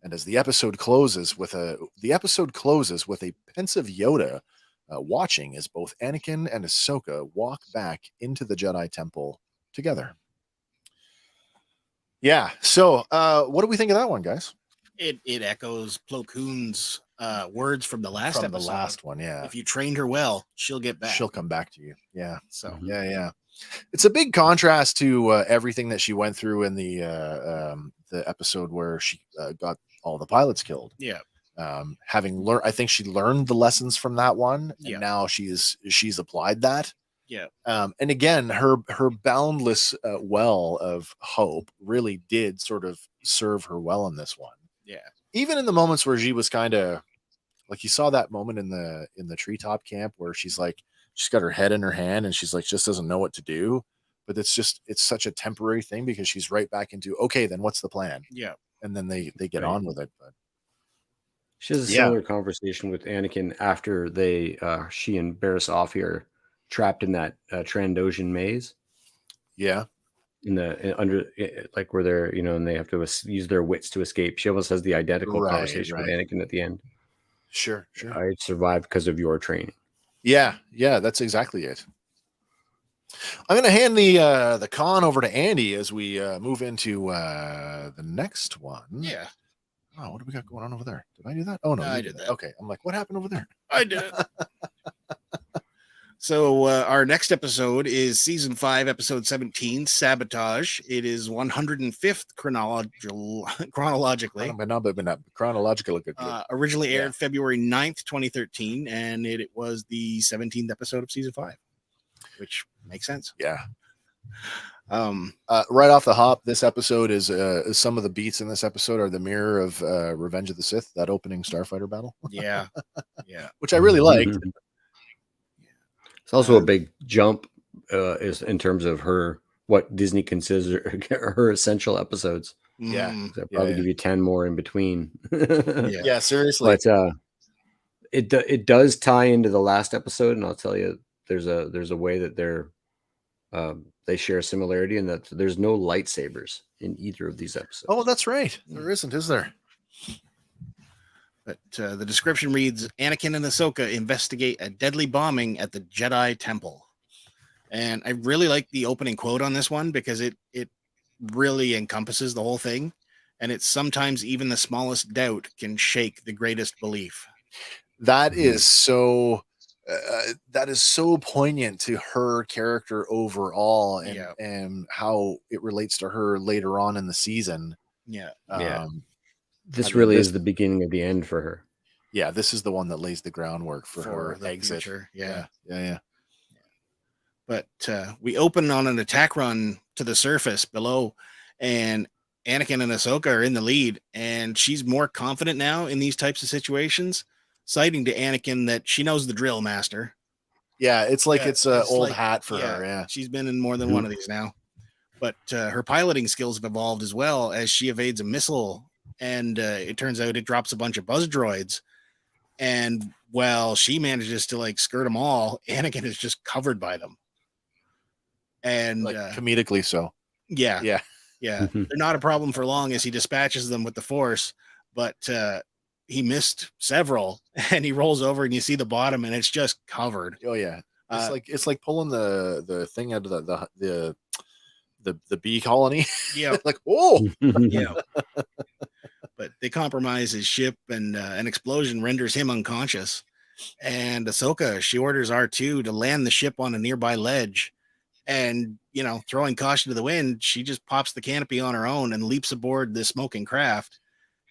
Speaker 1: And as the episode closes with a pensive Yoda watching as both Anakin and Ahsoka walk back into the Jedi Temple together. Yeah. So, what do we think of that one, guys?
Speaker 2: It echoes Plo Koon's words from the last episode.
Speaker 1: The last one, yeah.
Speaker 2: If you trained her well, she'll get back.
Speaker 1: She'll come back to you. Yeah.
Speaker 2: So
Speaker 1: yeah. It's a big contrast to everything that she went through in the episode where she got all the pilots killed.
Speaker 2: Yeah.
Speaker 1: Having learned, I think she learned the lessons from that one, and now she's applied that.
Speaker 2: Yeah.
Speaker 1: And again, her boundless well of hope really did sort of serve her well in this one.
Speaker 2: Yeah.
Speaker 1: Even in the moments where she was kind of like, you saw that moment in the treetop camp where she's like, she's got her head in her hand and she's like, just doesn't know what to do. But it's such a temporary thing because she's right back into, okay, then what's the plan?
Speaker 2: Yeah.
Speaker 1: And then they get on with it. But
Speaker 3: she has a similar conversation with Anakin after she and Barriss Offee are trapped in that Trandoshan maze.
Speaker 1: Yeah.
Speaker 3: Under where they're, and they have to use their wits to escape. She almost has the identical conversation with Anakin at the end.
Speaker 1: Sure.
Speaker 3: I survived because of your training.
Speaker 1: Yeah, that's exactly it. I'm going to hand the con over to Andy as we move into the next one.
Speaker 2: Yeah.
Speaker 1: Oh, what do we got going on over there? Did I do that? Oh, no.
Speaker 2: I did that.
Speaker 1: Okay. I'm like, what happened over there?
Speaker 2: I did it. So our next episode is season 5, episode 17, Sabotage. It is 105th chronologically. Originally aired February 9th, 2013, and it was the 17th episode of season 5, which makes sense.
Speaker 1: Yeah. Right off the hop, this episode is some of the beats in this episode are the mirror of Revenge of the Sith, that opening Starfighter battle.
Speaker 2: Yeah.
Speaker 1: Which I really liked.
Speaker 3: It's also a big jump is in terms of what Disney considers her essential episodes.
Speaker 1: Yeah.
Speaker 3: They'll probably give you 10 more in between.
Speaker 1: Yeah, seriously.
Speaker 3: But it does tie into the last episode, and I'll tell you, there's a way that they share a similarity, and that there's no lightsabers in either of these episodes.
Speaker 1: Oh, that's right. There isn't, is there?
Speaker 2: But the description reads, Anakin and Ahsoka investigate a deadly bombing at the Jedi Temple. And I really like the opening quote on this one because it really encompasses the whole thing. And it's sometimes even the smallest doubt can shake the greatest belief.
Speaker 1: That is so poignant to her character overall and how it relates to her later on in the season.
Speaker 2: Yeah.
Speaker 3: This really is the beginning of the end for her.
Speaker 1: Yeah, this is the one that lays the groundwork for her exit.
Speaker 2: Future.
Speaker 1: Yeah.
Speaker 2: But we open on an attack run to the surface below, and Anakin and Ahsoka are in the lead, and she's more confident now in these types of situations, citing to Anakin that she knows the drill, Master.
Speaker 1: Yeah, it's like it's an old
Speaker 2: like,
Speaker 1: hat for her. Yeah,
Speaker 2: she's been in more than one of these now. But her piloting skills have evolved as well as she evades a missile, and it turns out it drops a bunch of buzz droids. And while she manages to like skirt them all, Anakin is just covered by them. And
Speaker 1: like comedically so.
Speaker 2: Yeah.
Speaker 1: Yeah.
Speaker 2: Yeah. They're not a problem for long as he dispatches them with the Force, but he missed several and he rolls over and you see the bottom and it's just covered.
Speaker 1: Oh yeah. It's like pulling the thing out of the bee colony.
Speaker 2: Yeah.
Speaker 1: Like, oh
Speaker 2: yeah. But they compromise his ship and an explosion renders him unconscious. And Ahsoka, she orders R2 to land the ship on a nearby ledge. And, you know, throwing caution to the wind, she just pops the canopy on her own and leaps aboard the smoking craft.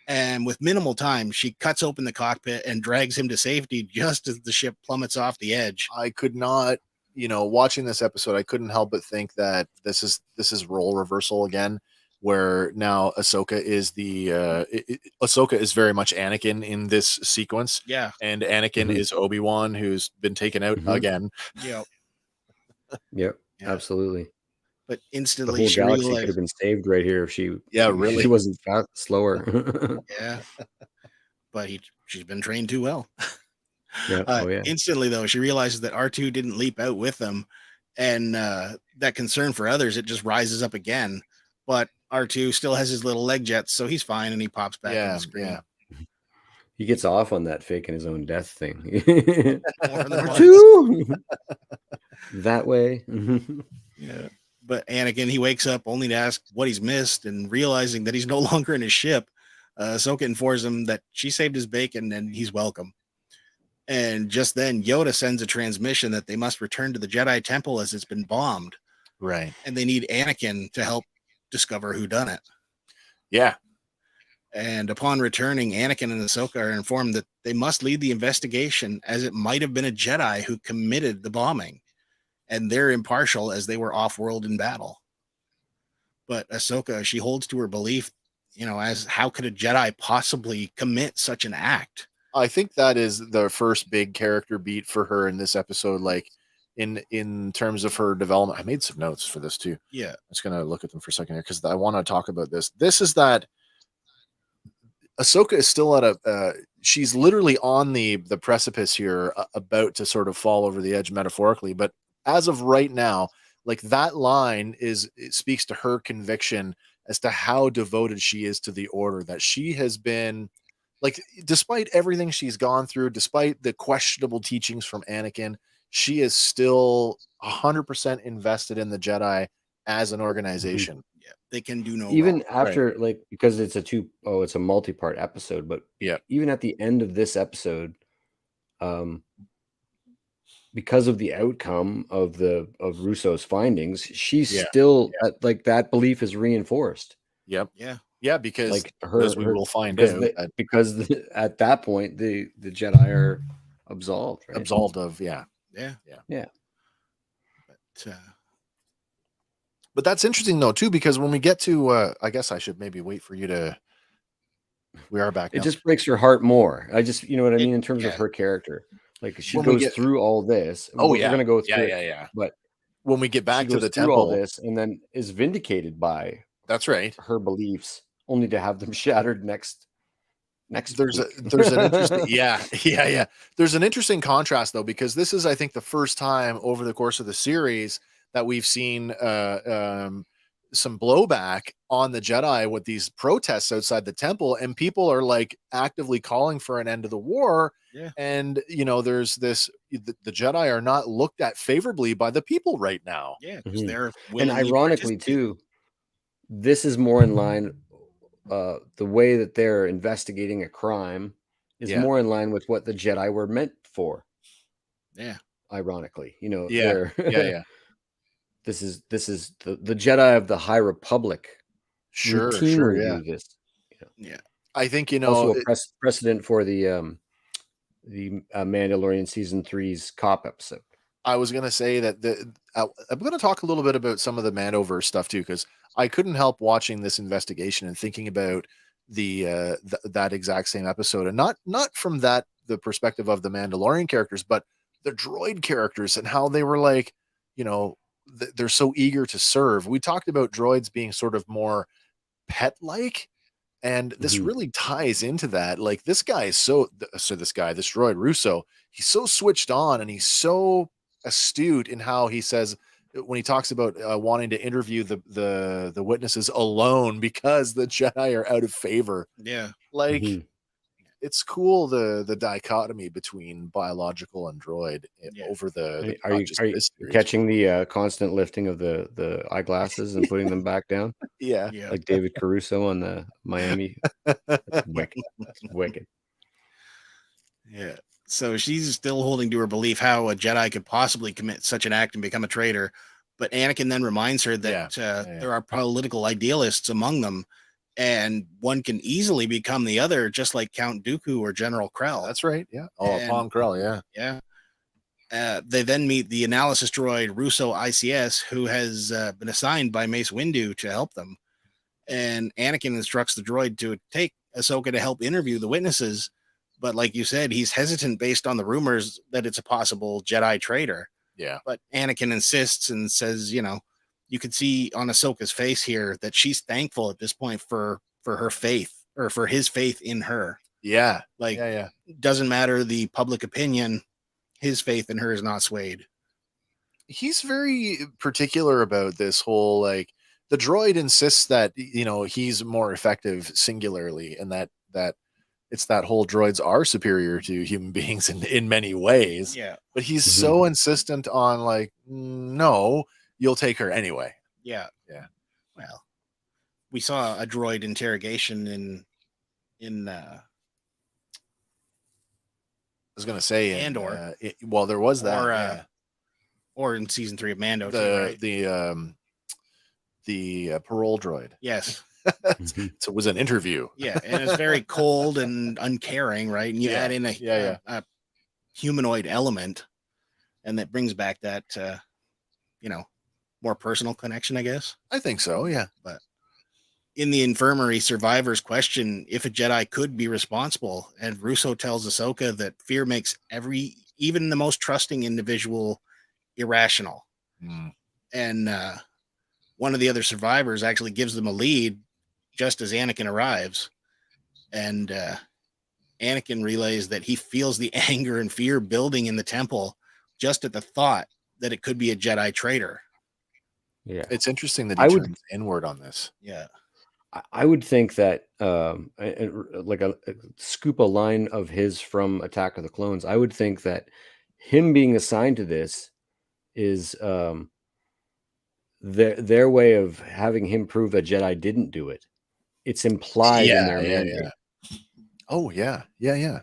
Speaker 2: And with minimal time, she cuts open the cockpit and drags him to safety just as the ship plummets off the edge.
Speaker 1: I could not, watching this episode, I couldn't help but think that this is role reversal again, where now Ahsoka is Ahsoka is very much Anakin in this sequence.
Speaker 2: Yeah.
Speaker 1: And Anakin is Obi-Wan, who's been taken out again.
Speaker 2: Yeah.
Speaker 3: Yep. Yeah. Absolutely.
Speaker 2: But instantly
Speaker 3: the whole galaxy could have been saved right here if she
Speaker 1: really
Speaker 3: she wasn't slower.
Speaker 2: Yeah. But she's been trained too well.
Speaker 3: Yeah.
Speaker 2: Instantly though, she realizes that R2 didn't leap out with them, and that concern for others, it just rises up again. But R2 still has his little leg jets, so he's fine and he pops back on the screen.
Speaker 1: Yeah.
Speaker 3: He gets off on that faking his own death thing.
Speaker 2: R2
Speaker 3: that way.
Speaker 2: Yeah. But Anakin, he wakes up only to ask what he's missed, and realizing that he's no longer in his ship, Ahsoka informs him that she saved his bacon and he's welcome. And just then, Yoda sends a transmission that they must return to the Jedi Temple as it's been bombed.
Speaker 1: Right.
Speaker 2: And they need Anakin to help discover who done it.
Speaker 1: Yeah.
Speaker 2: And upon returning, Anakin and Ahsoka are informed that they must lead the investigation, as it might have been a Jedi who committed the bombing. And they're impartial as they were off-world in battle. But Ahsoka, she holds to her belief, as how could a Jedi possibly commit such an act?
Speaker 1: I think that is the first big character beat for her in this episode, like in terms of her development. I made some notes for this too.
Speaker 2: Yeah.
Speaker 1: I'm just going to look at them for a second here because I want to talk about this. This is that Ahsoka is still at she's literally on the precipice here, about to sort of fall over the edge metaphorically, but as of right now, like that line it speaks to her conviction as to how devoted she is to the order, that she has been, like, despite everything she's gone through, despite the questionable teachings from Anakin, she is still 100% invested in the Jedi as an organization.
Speaker 2: Yeah, they can do no
Speaker 3: even
Speaker 2: wrong.
Speaker 3: After right. Like, because it's a multi-part episode, but
Speaker 1: yeah, even
Speaker 3: at the end of this episode, because of the outcome of Russo's findings, she's still like that belief is reinforced.
Speaker 1: Yep.
Speaker 2: Yeah,
Speaker 1: because
Speaker 3: like
Speaker 1: as we will find out,
Speaker 3: because at that point the Jedi are absolved, right?
Speaker 1: Absolved of
Speaker 2: Yeah.
Speaker 1: But that's interesting though too, because when we get to, I guess I should maybe wait for you to. We are back.
Speaker 3: It just breaks your heart more. I just, you know what I mean, in terms of her character. Like she goes through all this.
Speaker 1: Oh,
Speaker 3: we're going to go through.
Speaker 1: Yeah.
Speaker 3: But
Speaker 1: when we get back to the
Speaker 3: temple,
Speaker 1: temple,
Speaker 3: all this, and then is vindicated by
Speaker 1: that's right
Speaker 3: her beliefs, only to have them shattered next.
Speaker 1: There's an interesting There's an interesting contrast though, because this is, I think, the first time over the course of the series that we've seen some blowback on the Jedi with these protests outside the temple, and people are like actively calling for an end to the war.
Speaker 2: Yeah.
Speaker 1: And there's this, the Jedi are not looked at favorably by the people right now.
Speaker 2: Yeah, because they're
Speaker 3: and ironically too, this is more in line. The way that they're investigating a crime is more in line with what the Jedi were meant for.
Speaker 2: Yeah.
Speaker 3: Ironically,
Speaker 1: Yeah.
Speaker 3: This is the Jedi of the High Republic.
Speaker 1: Sure.
Speaker 3: Do this.
Speaker 2: Yeah.
Speaker 1: I think
Speaker 3: also a precedent for the Mandalorian season 3's cop episode.
Speaker 1: I was going to say that I'm going to talk a little bit about some of the Mandoverse stuff too, because I couldn't help watching this investigation and thinking about that exact same episode, and not from the perspective of the Mandalorian characters, but the droid characters and how they were like, they're so eager to serve. We talked about droids being sort of more pet-like, and this really ties into that. Like, this guy is this droid Russo, he's so switched on, and he's so astute in how he says, when he talks about wanting to interview the witnesses alone because the Jedi are out of favor.
Speaker 2: Yeah.
Speaker 1: Like, it's cool, the dichotomy between biological and droid over the
Speaker 3: are you catching the constant lifting of the eyeglasses and putting them back down?
Speaker 1: Yeah.
Speaker 3: Like David Caruso on the Miami. Wicked.
Speaker 2: Yeah. So she's still holding to her belief how a Jedi could possibly commit such an act and become a traitor. But Anakin then reminds her that there are political idealists among them, and one can easily become the other, just like Count Dooku or General Krell.
Speaker 1: That's right. Yeah. Palm Krell. Yeah.
Speaker 2: Yeah. They then meet the analysis droid Russo ICS, who has been assigned by Mace Windu to help them. And Anakin instructs the droid to take Ahsoka to help interview the witnesses. But like you said, he's hesitant based on the rumors that it's a possible Jedi traitor.
Speaker 1: Yeah.
Speaker 2: But Anakin insists and says, you could see on Ahsoka's face here that she's thankful at this point for her faith, or for his faith in her.
Speaker 1: Yeah.
Speaker 2: Doesn't matter the public opinion, his faith in her is not swayed.
Speaker 1: He's very particular about this whole, like, the droid insists that, he's more effective singularly, and that it's that whole droids are superior to human beings in many ways.
Speaker 2: Yeah.
Speaker 1: But he's so insistent on, like, no, you'll take her anyway.
Speaker 2: Yeah.
Speaker 1: Yeah.
Speaker 2: Well, we saw a droid interrogation in
Speaker 1: I was going to say
Speaker 2: Andor.
Speaker 1: There was that.
Speaker 2: Or in season 3 of Mando.
Speaker 1: The parole droid.
Speaker 2: Yes.
Speaker 1: So it was an interview.
Speaker 2: Yeah, and it's very cold and uncaring, right? And you add in a humanoid element, and that brings back that more personal connection, I guess.
Speaker 1: I think so, yeah.
Speaker 2: But in the infirmary, survivors question if a Jedi could be responsible, and Russo tells Ahsoka that fear makes even the most trusting individual irrational. And one of the other survivors actually gives them a lead just as Anakin arrives, and Anakin relays that he feels the anger and fear building in the temple just at the thought that it could be a Jedi traitor.
Speaker 1: Yeah, it's interesting that he turns inward on this.
Speaker 2: Yeah,
Speaker 3: I would think that like a scoop a line of his from Attack of the Clones. I would think that him being assigned to this is their way of having him prove a Jedi didn't do it. It's implied in their mandate.
Speaker 1: Yeah. Oh, yeah. Yeah.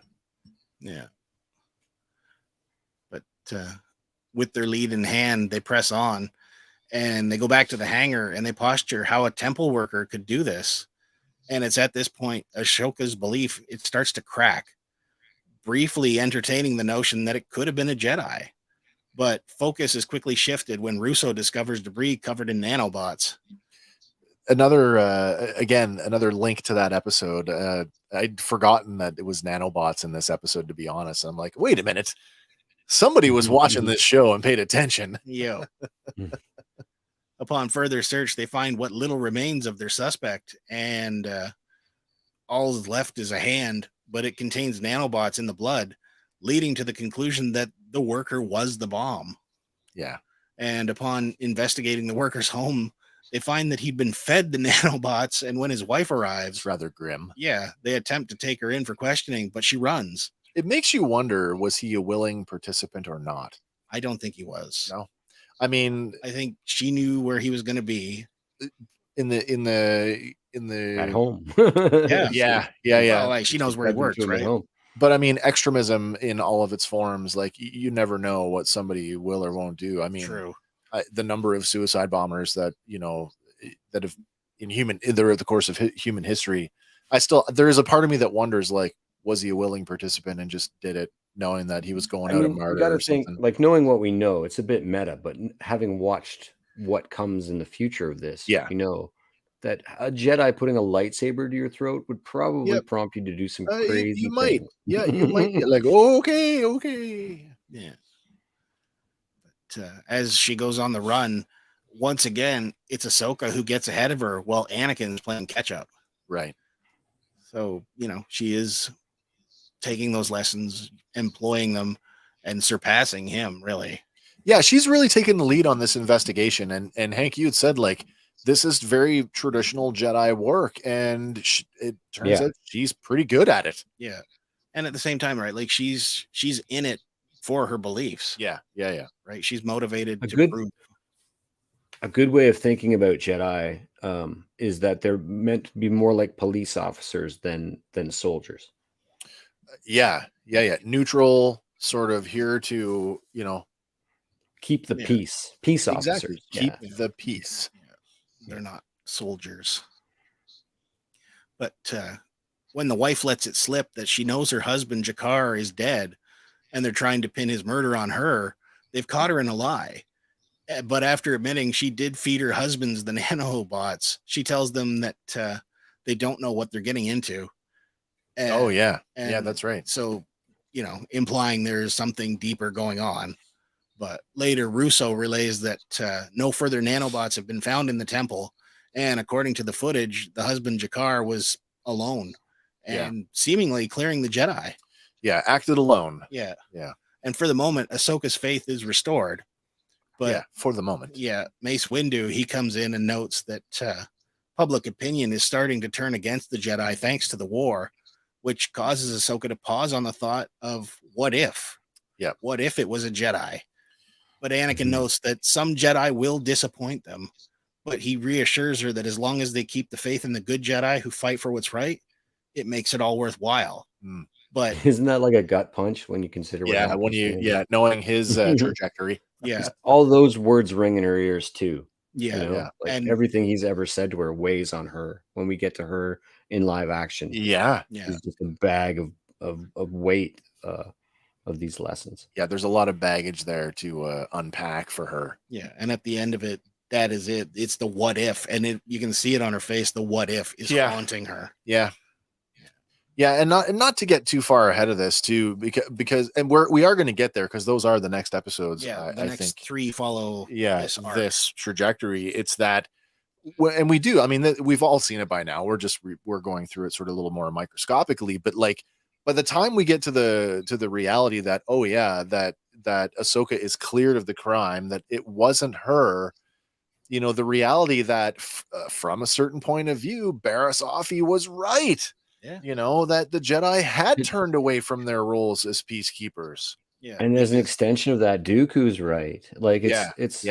Speaker 2: But with their lead in hand, they press on, and they go back to the hangar, and they posture how a temple worker could do this. And it's at this point, Ashoka's belief, it starts to crack, briefly entertaining the notion that it could have been a Jedi. But focus is quickly shifted when Russo discovers debris covered in nanobots.
Speaker 1: Another link to that episode. I'd forgotten that it was nanobots in this episode, to be honest. I'm like, wait a minute. Somebody was watching this show and paid attention.
Speaker 2: Yo. Upon further search, they find what little remains of their suspect, and all left is a hand, but it contains nanobots in the blood, leading to the conclusion that the worker was the bomb.
Speaker 1: Yeah.
Speaker 2: And upon investigating the worker's home, they find that he'd been fed the nanobots, and when his wife arrives...
Speaker 1: It's rather grim.
Speaker 2: Yeah, they attempt to take her in for questioning, but she runs.
Speaker 1: It makes you wonder, was he a willing participant or not?
Speaker 2: I don't think he was.
Speaker 1: No. I mean...
Speaker 2: I think she knew where he was going to be.
Speaker 1: In the
Speaker 3: At home.
Speaker 1: Yeah.
Speaker 2: Well, like, she knows where he works, right?
Speaker 1: But I mean, extremism in all of its forms, like, you never know what somebody will or won't do. I mean...
Speaker 2: True.
Speaker 1: The number of suicide bombers that that have in the course of human history, there is a part of me that wonders, like, was he a willing participant and just did it knowing that he was going out a martyr?
Speaker 3: You got to think, like, knowing what we know, it's a bit meta, but having watched what comes in the future of this, that a Jedi putting a lightsaber to your throat would probably prompt you to do some crazy
Speaker 1: you might.
Speaker 3: things.
Speaker 1: Yeah, you might be like, okay.
Speaker 2: Yeah. as she goes on the run, once again, it's Ahsoka who gets ahead of her while Anakin's playing catch up.
Speaker 1: Right.
Speaker 2: So, she is taking those lessons, employing them, and surpassing him, really.
Speaker 1: Yeah, she's really taken the lead on this investigation. And Hank, you had said, like, this is very traditional Jedi work, and it turns out she's pretty good at it.
Speaker 2: Yeah. And at the same time, right, like she's in it for her beliefs.
Speaker 1: Yeah.
Speaker 2: Right. She's motivated prove.
Speaker 3: A good way of thinking about Jedi is that they're meant to be more like police officers than soldiers.
Speaker 1: Yeah. Neutral, sort of here to,
Speaker 3: keep the peace. Peace officers.
Speaker 1: Keep the peace.
Speaker 2: Yeah. They're not soldiers. But when the wife lets it slip that she knows her husband Jakar is dead, and they're trying to pin his murder on her, they've caught her in a lie. But after admitting she did feed her husbands the nanobots, she tells them that they don't know what they're getting into.
Speaker 1: And that's right.
Speaker 2: So, implying there's something deeper going on. But later, Russo relays that no further nanobots have been found in the temple. And according to the footage, the husband Jakar was alone and seemingly clearing the Jedi.
Speaker 1: Yeah, acted alone.
Speaker 2: Yeah. And for the moment, Ahsoka's faith is restored. But
Speaker 1: for the moment.
Speaker 2: Yeah, Mace Windu, he comes in and notes that public opinion is starting to turn against the Jedi thanks to the war, which causes Ahsoka to pause on the thought of what if?
Speaker 1: Yeah.
Speaker 2: What if it was a Jedi? But Anakin notes that some Jedi will disappoint them, but he reassures her that as long as they keep the faith in the good Jedi who fight for what's right, it makes it all worthwhile. But
Speaker 3: isn't that like a gut punch when you consider
Speaker 1: knowing his trajectory?
Speaker 2: Yeah,
Speaker 3: all those words ring in her ears too.
Speaker 2: Like
Speaker 3: and everything he's ever said to her weighs on her when we get to her in live action. She's just a bag of weight of these lessons.
Speaker 1: Yeah, there's a lot of baggage there to unpack for her.
Speaker 2: Yeah, and at the end of it, that is it. It's the what if, and you can see it on her face. The what if is haunting her.
Speaker 1: Yeah, and not to get too far ahead of this too, because we are going to get there because those are the next episodes.
Speaker 2: Yeah, the next 3 follow.
Speaker 1: This trajectory. It's that, and we do. I mean, we've all seen it by now. We're going through it sort of a little more microscopically, but like by the time we get to the reality that that Ahsoka is cleared of the crime, that it wasn't her. The reality that from a certain point of view, Barriss Offee was right.
Speaker 2: Yeah.
Speaker 1: That the Jedi had turned away from their roles as peacekeepers.
Speaker 2: Yeah.
Speaker 3: And as an extension of that, Dooku's right. Like it's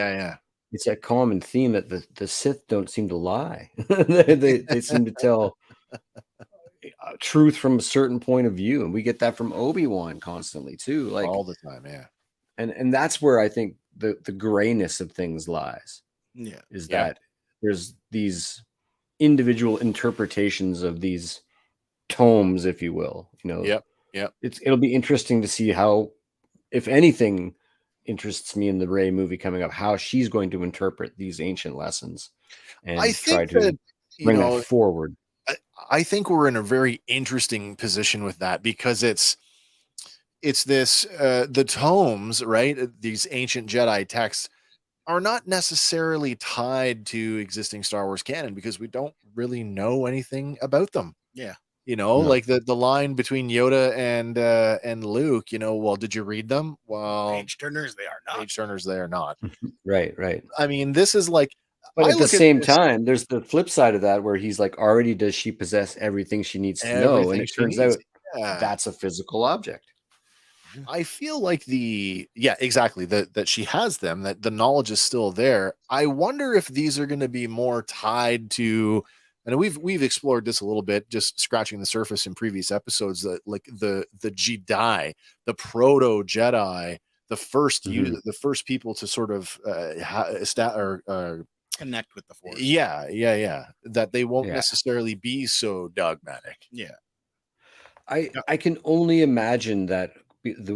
Speaker 3: a common theme that the Sith don't seem to lie. they seem to tell truth from a certain point of view. And we get that from Obi-Wan constantly too. Like
Speaker 1: all the time. Yeah.
Speaker 3: And that's where I think the grayness of things lies.
Speaker 2: Yeah.
Speaker 3: Is that there's these individual interpretations of these tomes, if you will. It'll be interesting to see how, if anything interests me in the Rey movie coming up, how she's going to interpret these ancient lessons and try to bring that forward.
Speaker 1: I think we're in a very interesting position with that because it's this the tomes, right? These ancient Jedi texts are not necessarily tied to existing Star Wars canon because we don't really know anything about them.
Speaker 2: Yeah.
Speaker 1: Like the line between Yoda and Luke, well, did you read them? Well,
Speaker 2: page turners, they are not.
Speaker 3: Right.
Speaker 1: I mean, this is like,
Speaker 3: but at the same time, there's the flip side of that where he's like, already does she possess everything she needs to know? And it turns out that's a physical object.
Speaker 1: I feel like exactly that she has them, that the knowledge is still there. I wonder if these are going to be more tied to, and we've explored this a little bit, just scratching the surface in previous episodes, that like the Jedi, the proto Jedi, the first the first people to sort of
Speaker 2: connect with the Force.
Speaker 1: Yeah. That they won't necessarily be so dogmatic.
Speaker 2: Yeah.
Speaker 3: I can only imagine that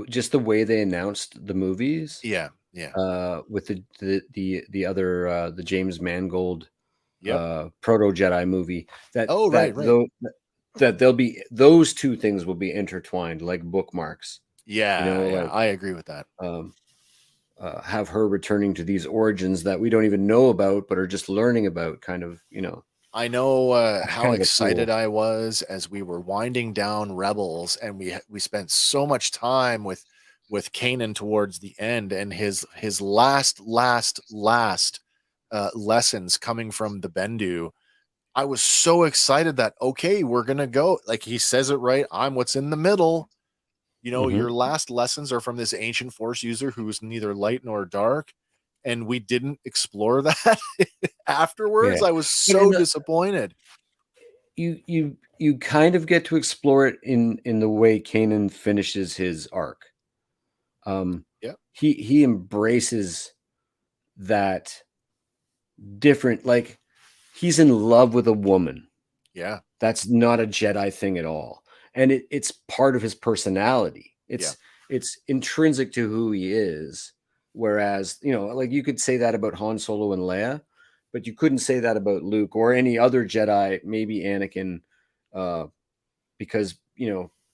Speaker 3: just the way they announced the movies. With the other the James Mangold proto Jedi movie that they'll be, those two things will be intertwined like bookmarks.
Speaker 1: I agree with that.
Speaker 3: have her returning to these origins that we don't even know about, but are just learning about, kind of,
Speaker 1: I know how
Speaker 3: kind of
Speaker 1: excited
Speaker 3: cool.
Speaker 1: I was as we were winding down Rebels, and we spent so much time with Kanan towards the end, and his last lessons coming from the Bendu. I was so excited that, okay, we're gonna go, like he says it right, I'm what's in the middle. Your last lessons are from this ancient Force user who's neither light nor dark, and we didn't explore that afterwards.
Speaker 3: Yeah.
Speaker 1: I was so disappointed.
Speaker 3: You kind of get to explore it in the way Kanan finishes his arc.
Speaker 1: Yeah.
Speaker 3: He embraces that different, like, he's in love with a woman.
Speaker 1: Yeah.
Speaker 3: That's not a Jedi thing at all. And it's part of his personality. It's intrinsic to who he is. Whereas, like, you could say that about Han Solo and Leia, but you couldn't say that about Luke or any other Jedi, maybe Anakin, because,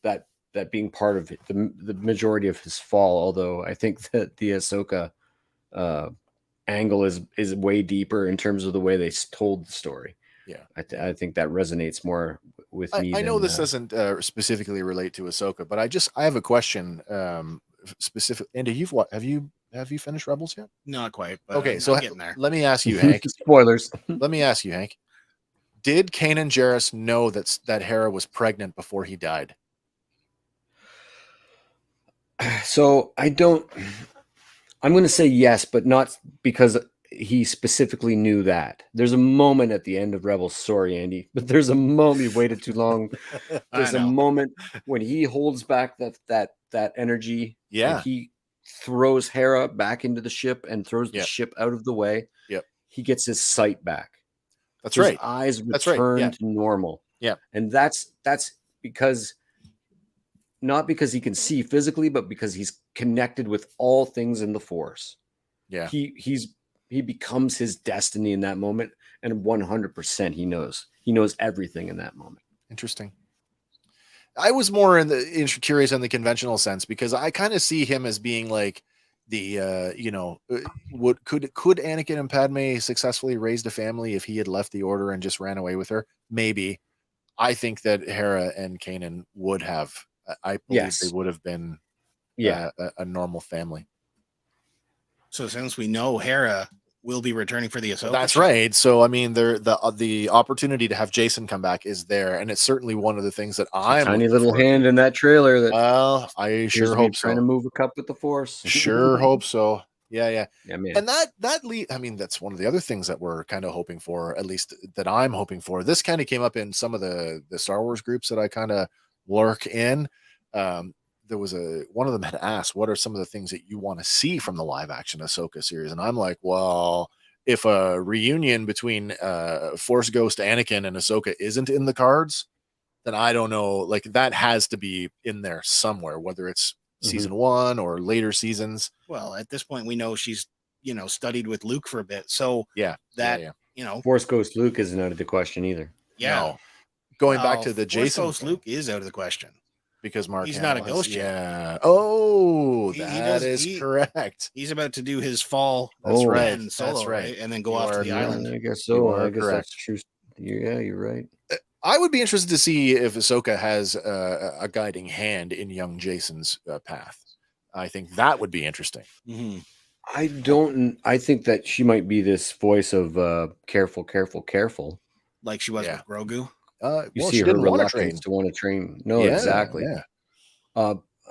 Speaker 3: that being part of the majority of his fall. Although I think that the Ahsoka angle is way deeper in terms of the way they told the story.
Speaker 1: Yeah,
Speaker 3: I think that resonates more with me.
Speaker 1: I know this doesn't specifically relate to Ahsoka, but I have a question. Specific, Andy, have you finished Rebels yet?
Speaker 2: Not quite. But
Speaker 1: okay,
Speaker 2: I'm
Speaker 1: so
Speaker 2: getting there.
Speaker 1: Let me ask you, Hank.
Speaker 3: Spoilers.
Speaker 1: Let me ask you, Hank. Did Kanan Jarrus know that Hera was pregnant before he died?
Speaker 3: So I'm going to say yes, but not because he specifically knew that. There's a moment at the end of Rebels. Sorry, Andy, but there's a moment. You waited too long. There's a moment when he holds back that energy.
Speaker 1: Yeah.
Speaker 3: And he throws Hera back into the ship and throws the ship out of the way.
Speaker 1: Yep.
Speaker 3: He gets his sight back.
Speaker 1: That's
Speaker 3: his
Speaker 1: right.
Speaker 3: Eyes return to normal.
Speaker 1: Yeah.
Speaker 3: And that's because, not because he can see physically, but because he's connected with all things in the Force.
Speaker 1: Yeah.
Speaker 3: He becomes his destiny in that moment, and 100% he knows everything in that moment.
Speaker 1: Interesting. I was more curious in the conventional sense, because I kind of see him as being like the could Anakin and Padme successfully raised a family if he had left the Order and just ran away with her? Maybe. I think that Hera and Kanan would have. I believe they would have been a normal family.
Speaker 2: So since we know Hera will be returning for the Ahsoka,
Speaker 1: that's right. So I mean, the opportunity to have Jason come back is there, and it's certainly one of the things that I'm
Speaker 3: tiny little hand in that trailer. That
Speaker 1: I sure hope so.
Speaker 3: Trying to move a cup with the Force.
Speaker 1: Sure hope so. Yeah,
Speaker 3: man.
Speaker 1: And I mean, that's one of the other things that we're kind of hoping for, at least that I'm hoping for. This kind of came up in some of the Star Wars groups that I kind of lurk in. There was one of them had asked, what are some of the things that you want to see from the live action Ahsoka series? And I'm like, well, if a reunion between Force Ghost Anakin and Ahsoka isn't in the cards, then I don't know. Like, that has to be in there somewhere, whether it's season 1 or later seasons.
Speaker 2: Well, at this point, we know she's studied with Luke for a bit, so
Speaker 3: Force Ghost Luke isn't out of the question either.
Speaker 2: Yeah,
Speaker 1: no. Going back to the Jason,
Speaker 2: Force Ghost Luke is out of the question.
Speaker 1: Because Mark
Speaker 2: he's
Speaker 1: Hamill
Speaker 2: not a ghost
Speaker 1: yet.
Speaker 2: Yeah.
Speaker 1: Oh, that is correct.
Speaker 2: He's about to do his fall.
Speaker 1: That's right.
Speaker 2: And solo,
Speaker 1: that's right.
Speaker 2: And then go off to the island.
Speaker 3: I guess so. I guess that's true. Yeah, you're right.
Speaker 1: I would be interested to see if Ahsoka has a guiding hand in young Jason's path. I think that would be interesting.
Speaker 2: Mm-hmm.
Speaker 3: I think that she might be this voice of careful, careful, careful.
Speaker 2: Like she was with Grogu.
Speaker 3: You see her reluctance to want to train. No, exactly. Yeah.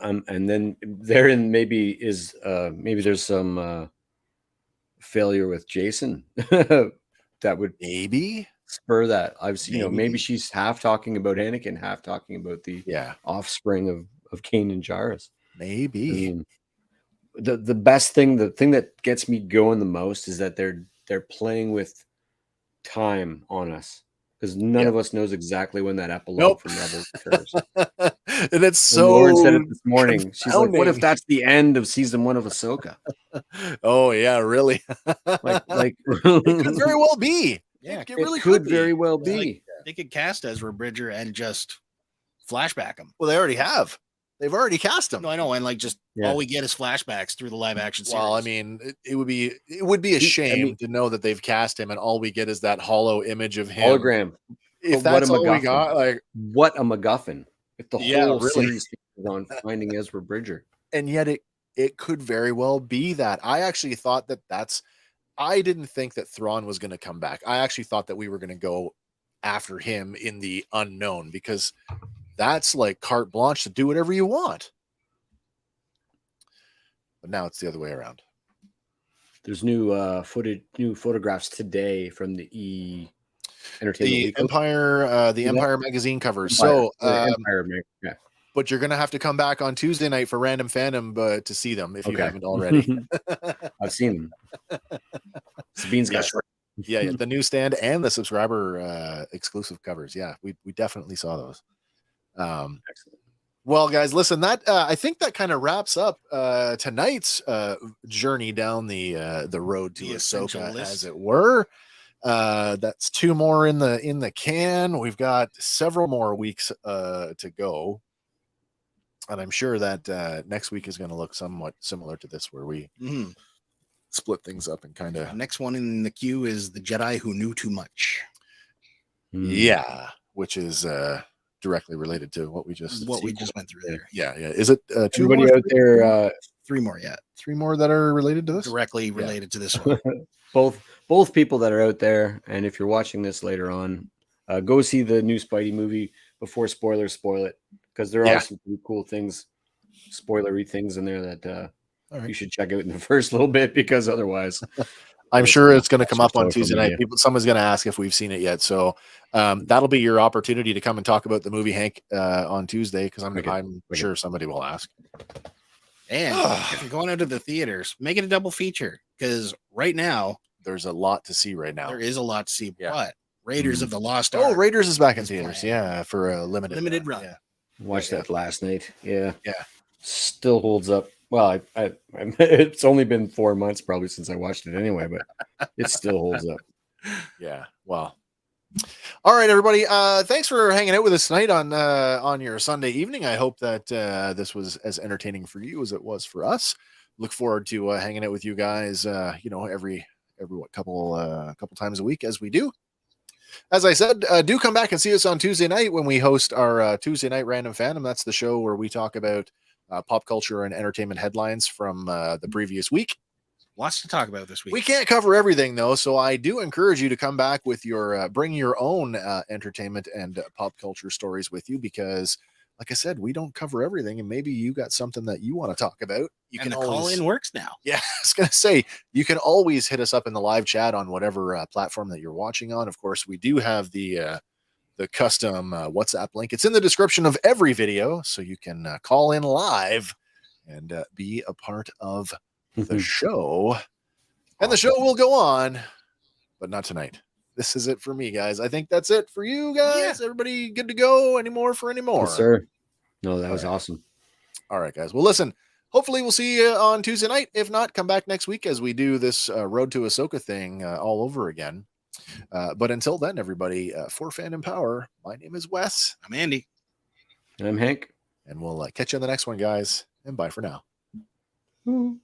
Speaker 3: And then therein maybe there's some failure with Jason that would
Speaker 1: maybe
Speaker 3: spur that. I've seen, maybe she's half talking about Anakin, half talking about the offspring of Kanan Jarrus.
Speaker 1: Maybe.
Speaker 3: I mean, the best thing, the thing that gets me going the most is that they're playing with time on us. Because none of us knows exactly when that epilogue from Rebels occurs.
Speaker 1: And it's so.
Speaker 3: Lauren said it this morning. Confounding. She's like, "What if that's the end of season 1 of Ahsoka?"
Speaker 1: Oh yeah, really?
Speaker 3: like
Speaker 1: it could very well be.
Speaker 2: Yeah,
Speaker 3: it really could very well be.
Speaker 2: Like, they could cast Ezra Bridger and just flashback him.
Speaker 1: Well, they already have. They've already cast him.
Speaker 2: No, I know, and like just all we get is flashbacks through the live action series.
Speaker 1: Well, I mean, it would be a shame to know that they've cast him and all we get is that hollow image of him.
Speaker 3: Hologram.
Speaker 1: If that's all we got, like
Speaker 3: what a MacGuffin. If the whole series is on finding Ezra Bridger.
Speaker 1: And yet it could very well be that. I actually thought I didn't think that Thrawn was going to come back. I actually thought that we were going to go after him in the unknown, because that's like carte blanche to do whatever you want. But now it's the other way around.
Speaker 3: There's new photographs today from the Entertainment
Speaker 1: the Empire magazine covers. But you're gonna have to come back on Tuesday night for Random Fandom to see them if you haven't already.
Speaker 3: I've seen them. Sabines got short.
Speaker 1: Yeah, the newsstand and the subscriber exclusive covers. Yeah, we definitely saw those.
Speaker 3: Excellent.
Speaker 1: Well, guys, listen, that I think that kind of wraps up tonight's journey down the road to Ahsoka, as it were. That's 2 more in the can. We've got several more weeks to go, and I'm sure that next week is going to look somewhat similar to this, where we split things up and kind of.
Speaker 2: Next one in the queue is the Jedi Who Knew Too Much.
Speaker 1: Yeah, which is directly related to what we just
Speaker 2: went through there.
Speaker 1: Yeah. Is it 2
Speaker 3: Everybody
Speaker 1: more?
Speaker 3: Out there?
Speaker 2: 3 more yet.
Speaker 1: 3 more that are related to this?
Speaker 2: Directly related to this one.
Speaker 3: both people that are out there, and if you're watching this later on, go see the new Spidey movie before spoilers spoil it, because there are some pretty cool things, spoilery things in there that you should check out in the first little bit, because otherwise
Speaker 1: I'm sure it's going to come up on Tuesday night. Someone's going to ask if we've seen it yet. So that'll be your opportunity to come and talk about the movie, Hank, on Tuesday, because I'm sure somebody will ask.
Speaker 2: And if you're going out to the theaters, make it a double feature, because right now
Speaker 1: there's a lot to see right now.
Speaker 2: There is a lot to see, but Raiders of the Lost
Speaker 1: Ark. Oh, Raiders is back in theaters. Yeah, for a limited
Speaker 2: run.
Speaker 1: Yeah.
Speaker 3: Watched that last night. Yeah.
Speaker 1: Yeah.
Speaker 3: Still holds up. Well, I it's only been 4 months probably since I watched it anyway, but it still holds up.
Speaker 1: Yeah. Well. All right, everybody. Thanks for hanging out with us tonight on your Sunday evening. I hope that this was as entertaining for you as it was for us. Look forward to hanging out with you guys. Every couple times a week, as we do. As I said, do come back and see us on Tuesday night when we host our Tuesday night Random Fandom. That's the show where we talk about pop culture and entertainment headlines from the previous week.
Speaker 2: Lots to talk about this week.
Speaker 1: We can't cover everything, though, so I do encourage you to come back with your bring your own entertainment and pop culture stories with you, because, like I said, we don't cover everything, and maybe you got something that you want to talk about. You can
Speaker 2: call in works now.
Speaker 1: Yeah, I was going to say, you can always hit us up in the live chat on whatever platform that you're watching on. Of course, we do have the custom WhatsApp link. It's in the description of every video, so you can call in live and be a part of the show. And the show will go on, but not tonight. This is it for me, guys. I think that's it for you guys. Yeah. Everybody good to go? Any more?
Speaker 3: Yes, sir. No, that was awesome.
Speaker 1: All right, guys. Well, listen, hopefully we'll see you on Tuesday night. If not, come back next week as we do this Road to Ahsoka thing all over again. But until then, everybody, for Fandom Power, my name is Wes.
Speaker 2: I'm Andy.
Speaker 3: And I'm Hank.
Speaker 1: And we'll catch you on the next one, guys. And bye for now.
Speaker 3: Ooh.